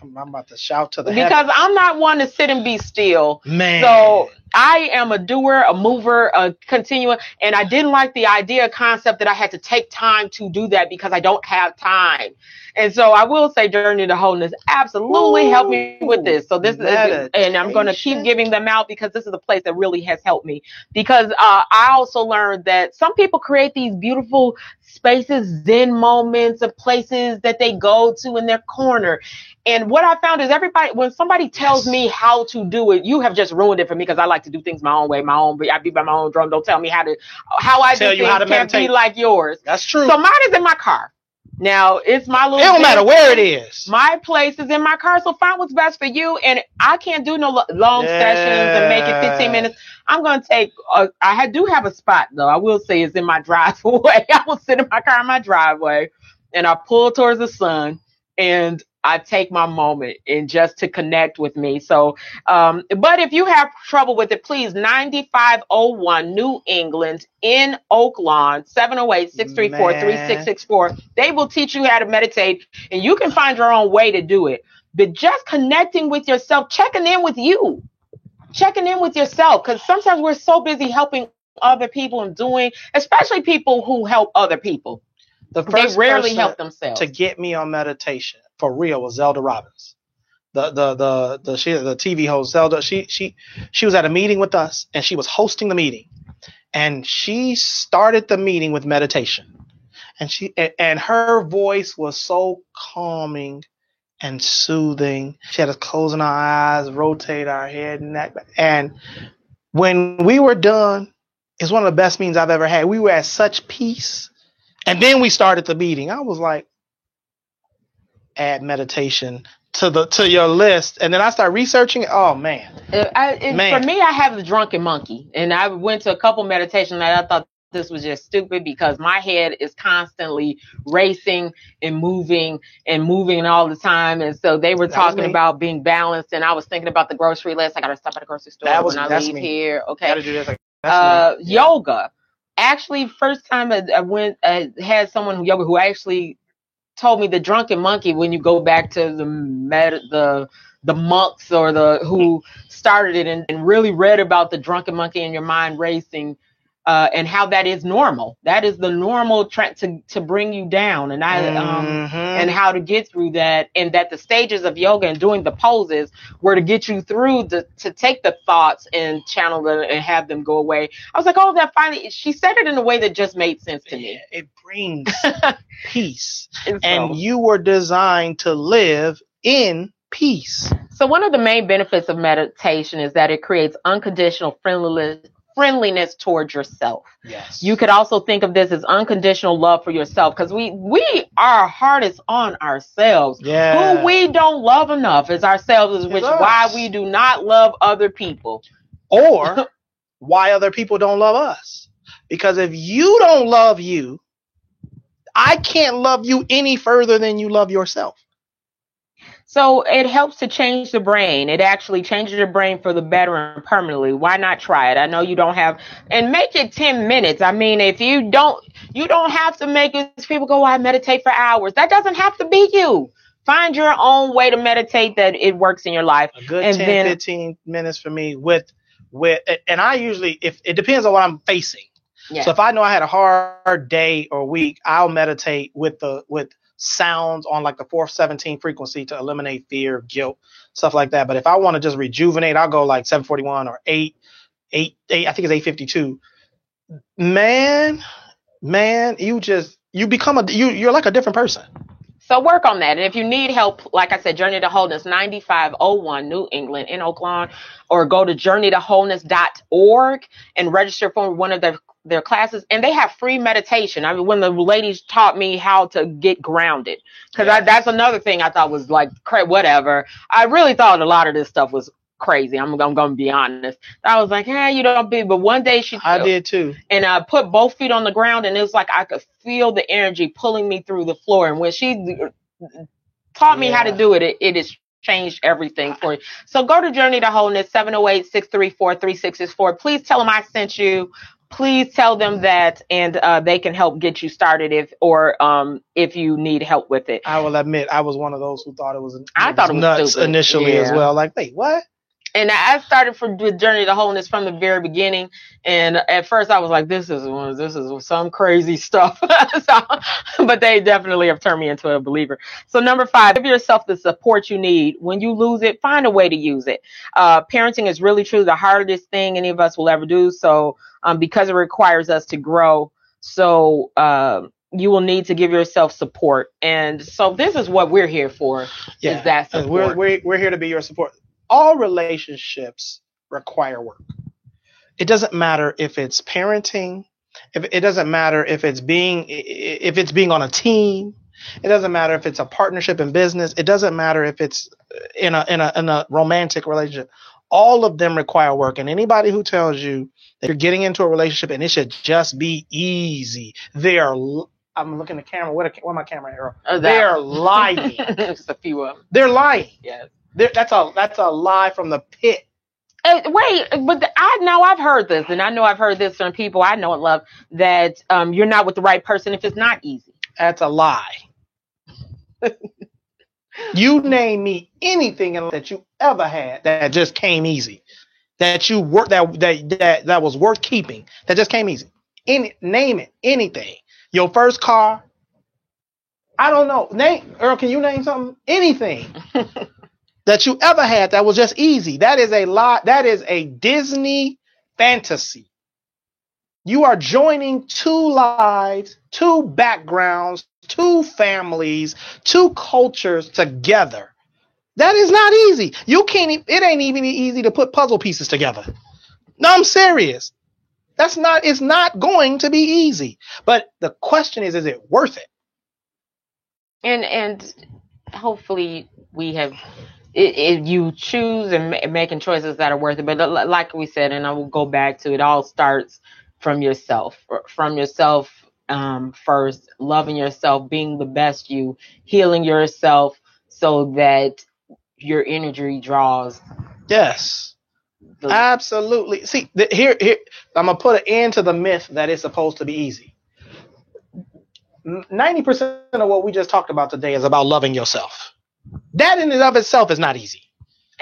I'm about to shout to the because heavens. I'm not one to sit and be still. Man. So I am a doer, a mover, a continuer, and I didn't like the concept that I had to take time to do that because I don't have time. And so I will say Journey to Wholeness absolutely helped me with this. So this is, and I'm going to keep giving them out because this is a place that really has helped me. Because I also learned that some people create these beautiful spaces, Zen moments of places that they go to in their corner. And what I found is when somebody tells me how to do it, you have just ruined it for me because I like to do things my own way, I beat by my own drum. Don't tell me how I do things can't be like yours. That's true. So mine is in my car. Now it's my little. It don't matter where it is. My place is in my car, so find what's best for you. And I can't do no long sessions and make it 15 minutes. I'm going to take. I do have a spot though. I will say it's in my driveway. I will sit in my car in my driveway, and I pull towards the sun, and I take my moment and just to connect with me. So, but if you have trouble with it, please, 9501 New England in Oak Lawn, 708-634-3664. They will teach you how to meditate, and you can find your own way to do it. But just connecting with yourself, checking in with yourself, because sometimes we're so busy helping other people and doing, especially people who help other people. The first they rarely help themselves. To get me on meditation for real was Zelda Robbins, the TV host. Zelda, she was at a meeting with us, and she was hosting the meeting, and she started the meeting with meditation, and her voice was so calming and soothing. She had us closing our eyes, rotate our head and neck, and when we were done, it's one of the best meetings I've ever had. We were at such peace. And then we started the meeting. I was like, add meditation to your list. And then I started researching it. Oh, man. For me, I have the drunken monkey. And I went to a couple meditations and I thought this was just stupid because my head is constantly racing and moving all the time. And so they were talking about being balanced. And I was thinking about the grocery list. I got to stop at the grocery store when I leave here. Okay. Gotta do this. Yoga. Actually, first time I went, I had someone who actually told me the drunken monkey. When you go back to the monks or who started it and really read about the drunken monkey and your mind racing, and how that is normal. That is the normal trend to bring you down, and and how to get through that, and that the stages of yoga and doing the poses were to get you through to take the thoughts and channel them and have them go away. I was like, oh, that finally, she said it in a way that just made sense to me. It brings peace, And and you were designed to live in peace. So one of the main benefits of meditation is that it creates unconditional friendliness towards yourself. Yes. You could also think of this as unconditional love for yourself, because we are hardest on ourselves. Yeah. Who we don't love enough is ourselves, which is why we do not love other people. Or why other people don't love us. Because if you don't love you, I can't love you any further than you love yourself. So it helps to change the brain. It actually changes your brain for the better and permanently. Why not try it? I know you don't have, and make it 10 minutes. I mean, if you don't have to make it, people go, I meditate for hours. That doesn't have to be you. Find your own way to meditate that it works in your life. A good 15 minutes for me with, and I usually, if it depends on what I'm facing. Yeah. So if I know I had a hard day or week, I'll meditate with sounds on like the 417 frequency to eliminate fear, guilt, stuff like that. But if I want to just rejuvenate, I'll go like 741 or 8, I think it's 852. Man, you become you're like a different person. So work on that. And if you need help, like I said, Journey to Wholeness, 9501 New England in Oakland, or go to journeytowholeness.org and register for one of their classes. And they have free meditation. I mean, when the ladies taught me how to get grounded, because that's another thing I thought was like, whatever. I really thought a lot of this stuff was crazy. I'm going to be honest. I was like, you don't be. But one day I did too. And I put both feet on the ground, and it was like I could feel the energy pulling me through the floor. And when she taught me how to do it, it has changed everything for you. So go to Journey to Wholeness, 708-634-3664. Please tell them I sent you. Please tell them that, and they can help get you started if you need help with it. I will admit, I was one of those who thought it was nuts stupid initially as well. Like, wait, what? And I started with Journey to Wholeness from the very beginning. And at first I was like, this is some crazy stuff. But they definitely have turned me into a believer. So number 5, give yourself the support you need. When you lose it, find a way to use it. Parenting is really truly the hardest thing any of us will ever do. So because it requires us to grow. So you will need to give yourself support. And so this is what we're here for. Yeah. Is that support. We're here to be your support. All relationships require work. It doesn't matter if it's parenting. It doesn't matter if it's being on a team. It doesn't matter if it's a partnership in business. It doesn't matter if it's in a romantic relationship. All of them require work. And anybody who tells you that you're getting into a relationship and it should just be easy, I'm looking at the camera. Where my camera arrow? They're lying. Just a few of them. They're lying. Yes. That's a lie from the pit. Wait, but I know I've heard this, and I know I've heard this from people I know and love, that you're not with the right person if it's not easy. That's a lie. You name me anything that you ever had that just came easy, that you worked that was worth keeping, that just came easy. Name it, anything. Your first car. I don't know. Earl, can you name something? Anything. That you ever had that was just easy. That is a lie. That is a Disney fantasy. You are joining 2 lives, 2 backgrounds, 2 families, 2 cultures together. That is not easy. It ain't even easy to put puzzle pieces together. No, I'm serious. It's not going to be easy. But the question is it worth it? And hopefully we have, if you choose and making choices that are worth it. But like we said, and I will go back to, it all starts from yourself first, loving yourself, being the best you, healing yourself so that your energy draws. Yes, absolutely. See, here, I'm going to put an end to the myth that it's supposed to be easy. 90% of what we just talked about today is about loving yourself. That in and of itself is not easy.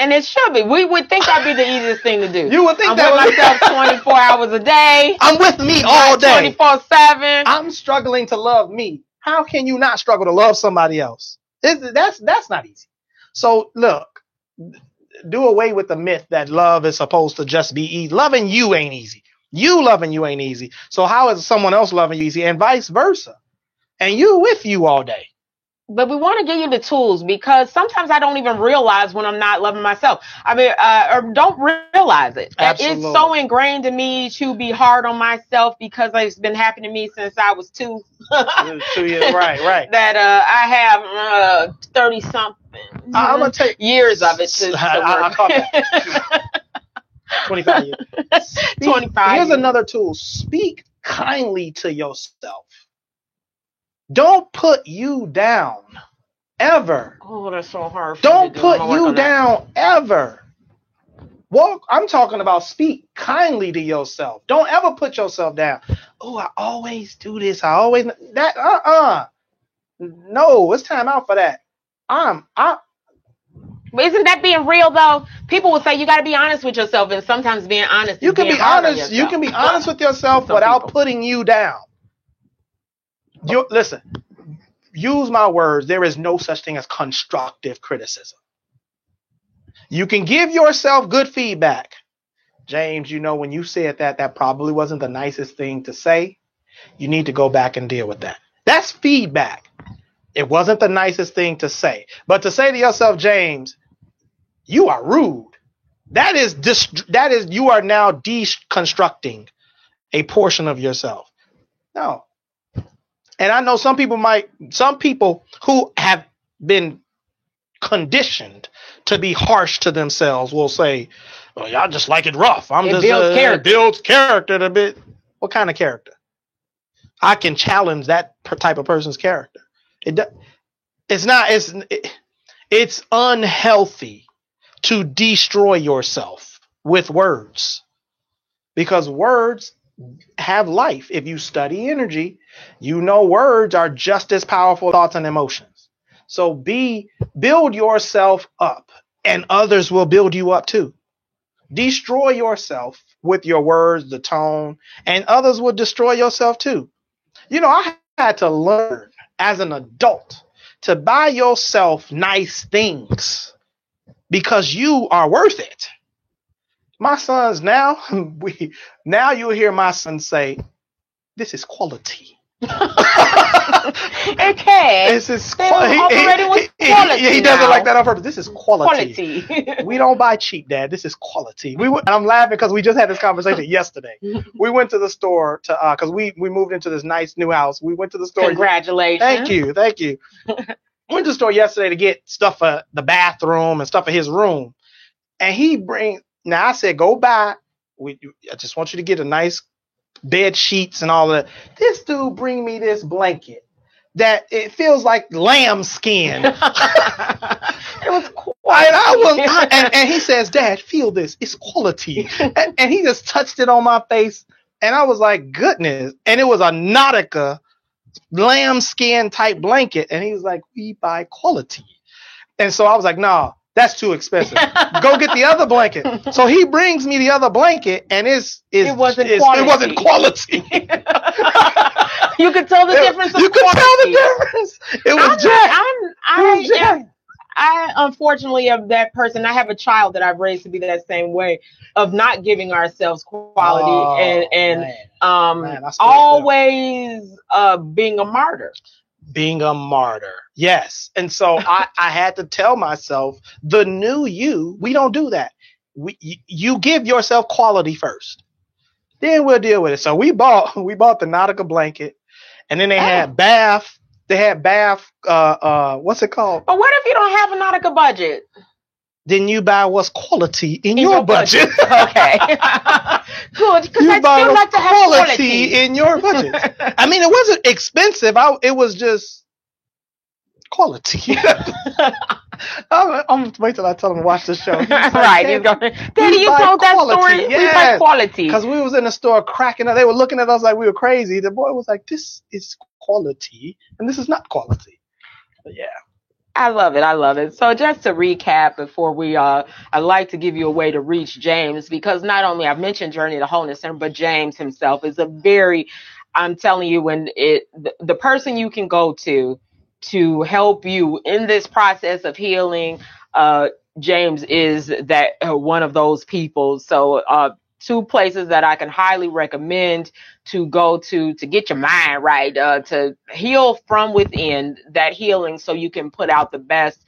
And it should be. We would think that'd be the easiest thing to do. You would think I'm that with myself 24 hours a day. I'm with me all day. 24/7. I'm struggling to love me. How can you not struggle to love somebody else? That's not easy. So look, do away with the myth that love is supposed to just be easy. Loving you ain't easy. You loving you ain't easy. So how is someone else loving you easy, and vice versa? And you with you all day. But we want to give you the tools, because sometimes I don't even realize when I'm not loving myself. I mean, or don't realize it. Absolutely. It's so ingrained in me to be hard on myself, because it's been happening to me since I was 2. 2 years, right. That I have 30 something. I'm gonna take years of it. I caught that. 25 years. 25. Here's years. another tool. Speak kindly to yourself. Don't put you down ever. Oh, that's so hard. Don't put you down ever. Well, I'm talking about speak kindly to yourself. Don't ever put yourself down. Oh, I always do this. I always that. No, it's time out for that. But isn't that being real though? People will say you got to be honest with yourself, and sometimes being honest. You can be honest. You can be honest with yourself without putting you down. Listen, use my words. There is no such thing as constructive criticism. You can give yourself good feedback. James, when you said that probably wasn't the nicest thing to say. You need to go back and deal with that. That's feedback. It wasn't the nicest thing to say. But to say to yourself, James, you are rude. That is you are now deconstructing a portion of yourself. No. And I know some people who have been conditioned to be harsh to themselves will say, "Oh, y'all just like it rough." It builds character a bit. What kind of character? I can challenge that type of person's character. It's unhealthy to destroy yourself with words, because words have life. If you study energy, words are just as powerful as thoughts and emotions. So build yourself up, and others will build you up too. Destroy yourself with your words, the tone, and others will destroy yourself too. I had to learn as an adult to buy yourself nice things because you are worth it. My sons now you'll hear my son say, "This is quality." Okay. This is quality. He does it like that on purpose. This is quality. We don't buy cheap, Dad. This is quality. And I'm laughing because we just had this conversation yesterday. We went to the store because we moved into this nice new house. We went to the store. Congratulations. Thank you. Went to the store yesterday to get stuff for the bathroom and stuff for his room. And now I said, go buy. I just want you to get a nice bed sheets and all that. This dude bring me this blanket that it feels like lamb skin. It was quality. And he says, "Dad, feel this. It's quality." And he just touched it on my face. And I was like, goodness. And it was a Nautica lamb skin type blanket. And he was like, "We buy quality." And so I was like, "No, that's too expensive. Go get the other blanket." So he brings me the other blanket, and it wasn't quality. You could tell the difference. You could tell the difference. It was I unfortunately am that person. I have a child that I've raised to be that same way of not giving ourselves quality always being a martyr. Being a martyr. Yes. And so I had to tell myself, the new you, we don't do that. You give yourself quality first. Then we'll deal with it. So we bought the Nautica blanket, and then they had bath. They had bath. What's it called? But what if you don't have a Nautica budget? Then you buy what's quality in your budget. Okay. Good, because I still like to have quality in your budget. I mean, it wasn't expensive. It was just quality. I'm going to wait till I tell him to watch the show. Right. Daddy, you told that story. Yes. We buy quality. Because we was in the store cracking up. They were looking at us like we were crazy. The boy was like, "This is quality, and this is not quality." But yeah. I love it. I love it. So just to recap before I'd like to give you a way to reach James, because not only I've mentioned Journey to Wholeness Center, but James himself is I'm telling you, the person you can go to help you in this process of healing, James is that one of those people. So, two places that I can highly recommend to go to get your mind right, to heal from within, that healing, so you can put out the best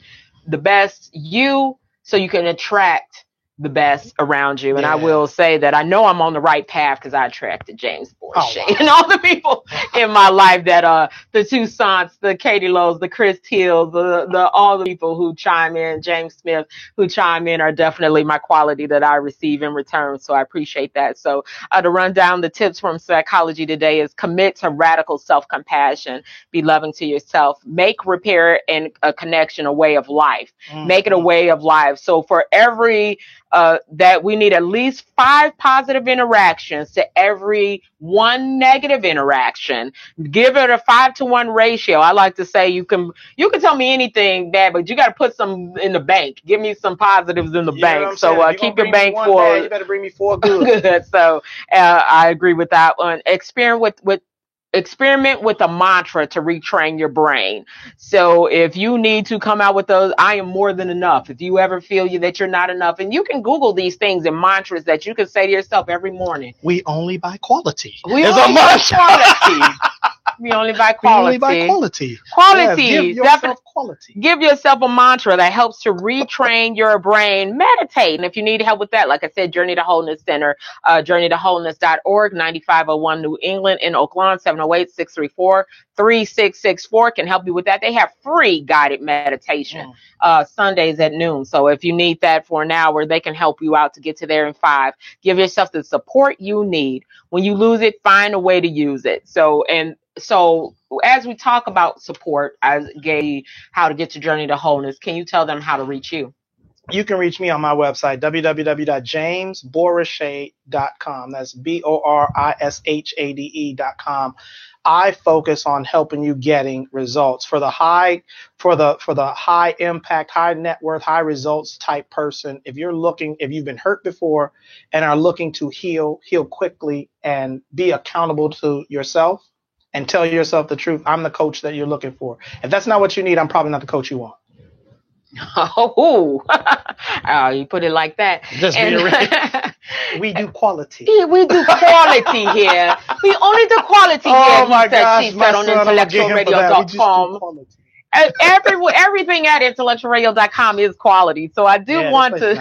you, so you can attract the best around you. And Yeah. I will say that I know I'm on the right path because I attracted James Borsche wow. and all the people in my life that the Toussaints, the Katie Lowe's, the Chris Hills, the all the people who chime in, James Smith, who chime in, are definitely my quality that I receive in return. So I appreciate that. So to run down the tips from psychology today is: commit to radical self-compassion, be loving to yourself, make repair and a connection a way of life. Make it a way of life. So for every that we need at least 5 positive interactions to every 1 negative interaction. Give it a 5-to-1 ratio. I like to say you can tell me anything bad, but you got to put some in the bank. Give me some positives in the bank. So keep your bank full. Bad, you better bring me 4 good. Good. So I agree with that one. Experiment with a mantra to retrain your brain. So if you need to come out with those, I am more than enough. If you ever feel that you're not enough, and you can Google these things and mantras that you can say to yourself every morning. We only buy quality. We only buy quality. We only buy quality. We only buy quality. Quality. Yes, give yourself quality. Give yourself a mantra that helps to retrain your brain. Meditate. And if you need help with that, like I said, Journey to Wholeness Center, journeytowholeness.org, 9501 New England in Oak Lawn, 708-634-3664 can help you with that. They have free guided meditation Sundays at noon. So if you need that for an hour, they can help you out to get to there in 5. Give yourself the support you need. When you lose it, find a way to use it. So as we talk about support, I gave you how to get to Journey to Wholeness. Can you tell them how to reach you? You can reach me on my website, www.jamesborishade.com. That's BORISHADE.com. I focus on helping you getting results for the high impact, high net worth, high results type person. If you've been hurt before and are looking to heal quickly and be accountable to yourself and tell yourself the truth, I'm the coach that you're looking for. If that's not what you need, I'm probably not the coach you want. Oh, you put it like that. Just be real. We do quality. Yeah, we do quality here. We only do quality here. Oh my gosh, she said on intellectualradio.com. Everything at intellectualradio.com is quality. So I do want to,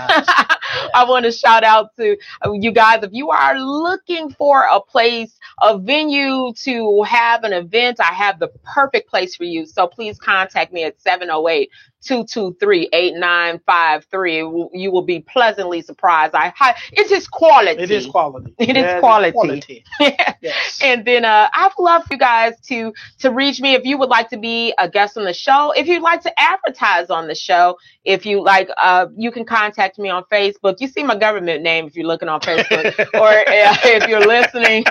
I want to shout out to you guys. If you are looking for a place, a venue to have an event, I have the perfect place for you. So please contact me at 708-223-8953. You will be pleasantly surprised. It is quality. It is quality. It is quality. Yes. And then I would love for you guys to reach me if you would like to be a guest on the show. If you'd like to advertise on the show, if you like, you can contact me on Facebook. You see my government name if you're looking on Facebook, or if you're listening,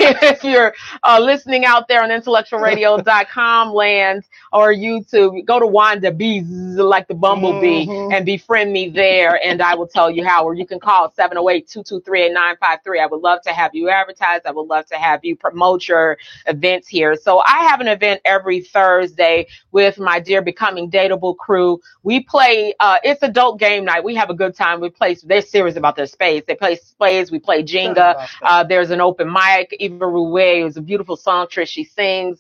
if you're listening out there on intellectualradio.com land or YouTube, go to Wanda Bees, like the bumblebee, and befriend me there, and I will tell you how. Or you can call 708-223-8953. I would love to have you advertise. I would love to have you promote your events here. So I have an event every Thursday with my dear Becoming Dateable crew. We play, it's adult game night. We have a good time. They're serious about their spades. They play spades. We play Jenga. There's an open mic. Eva Rouet is a beautiful songstress. She sings.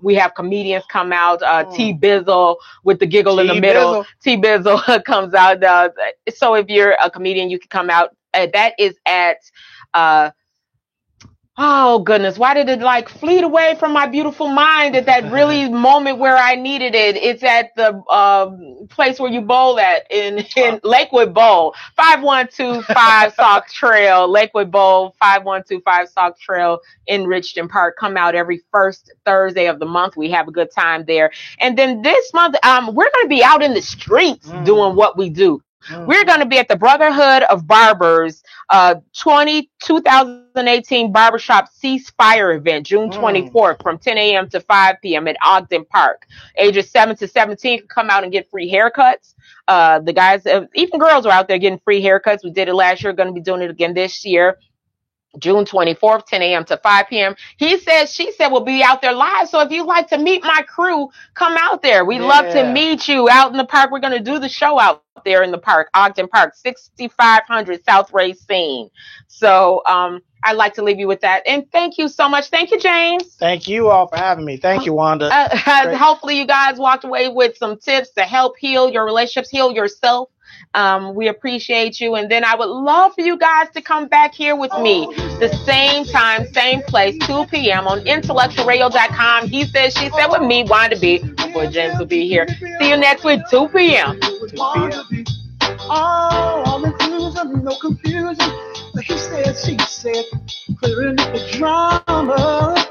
We have comedians come out. T Bizzle with the giggle in the middle. T Bizzle comes out. So if you're a comedian, you can come out. That is at, oh goodness, why did it like fleet away from my beautiful mind at that really moment where I needed it? It's at the place where you bowl at in Lakewood Bowl, 5125 Sauk Trail, Lakewood Bowl, 5125 Sauk Trail in Richton Park. Come out every first Thursday of the month. We have a good time there. And then this month, we're going to be out in the streets doing what we do. We're going to be at the Brotherhood of Barbers 2018 Barbershop Ceasefire event, June 24th from 10 a.m. to 5 p.m. at Ogden Park. Ages 7 to 17 can come out and get free haircuts. The guys, even girls are out there getting free haircuts. We did it last year, going to be doing it again this year. June 24th, 10 a.m. to 5 p.m. She said we'll be out there live. So if you'd like to meet my crew, come out there. We'd love to meet you out in the park. We're going to do the show out there in the park, Ogden Park, 6500 South Racine. So I'd like to leave you with that. And thank you so much. Thank you, James. Thank you all for having me. Thank you, Wanda. Hopefully you guys walked away with some tips to help heal your relationships, heal yourself. We appreciate you. And then I would love for you guys to come back here with me the same time, same place, 2 p.m. on intellectualradio.com. He said, she said with me, Wanda B. Boy, James will be here. See you next week, 2 p.m. All inclusion, no confusion. He said, she said, clearing up the drama.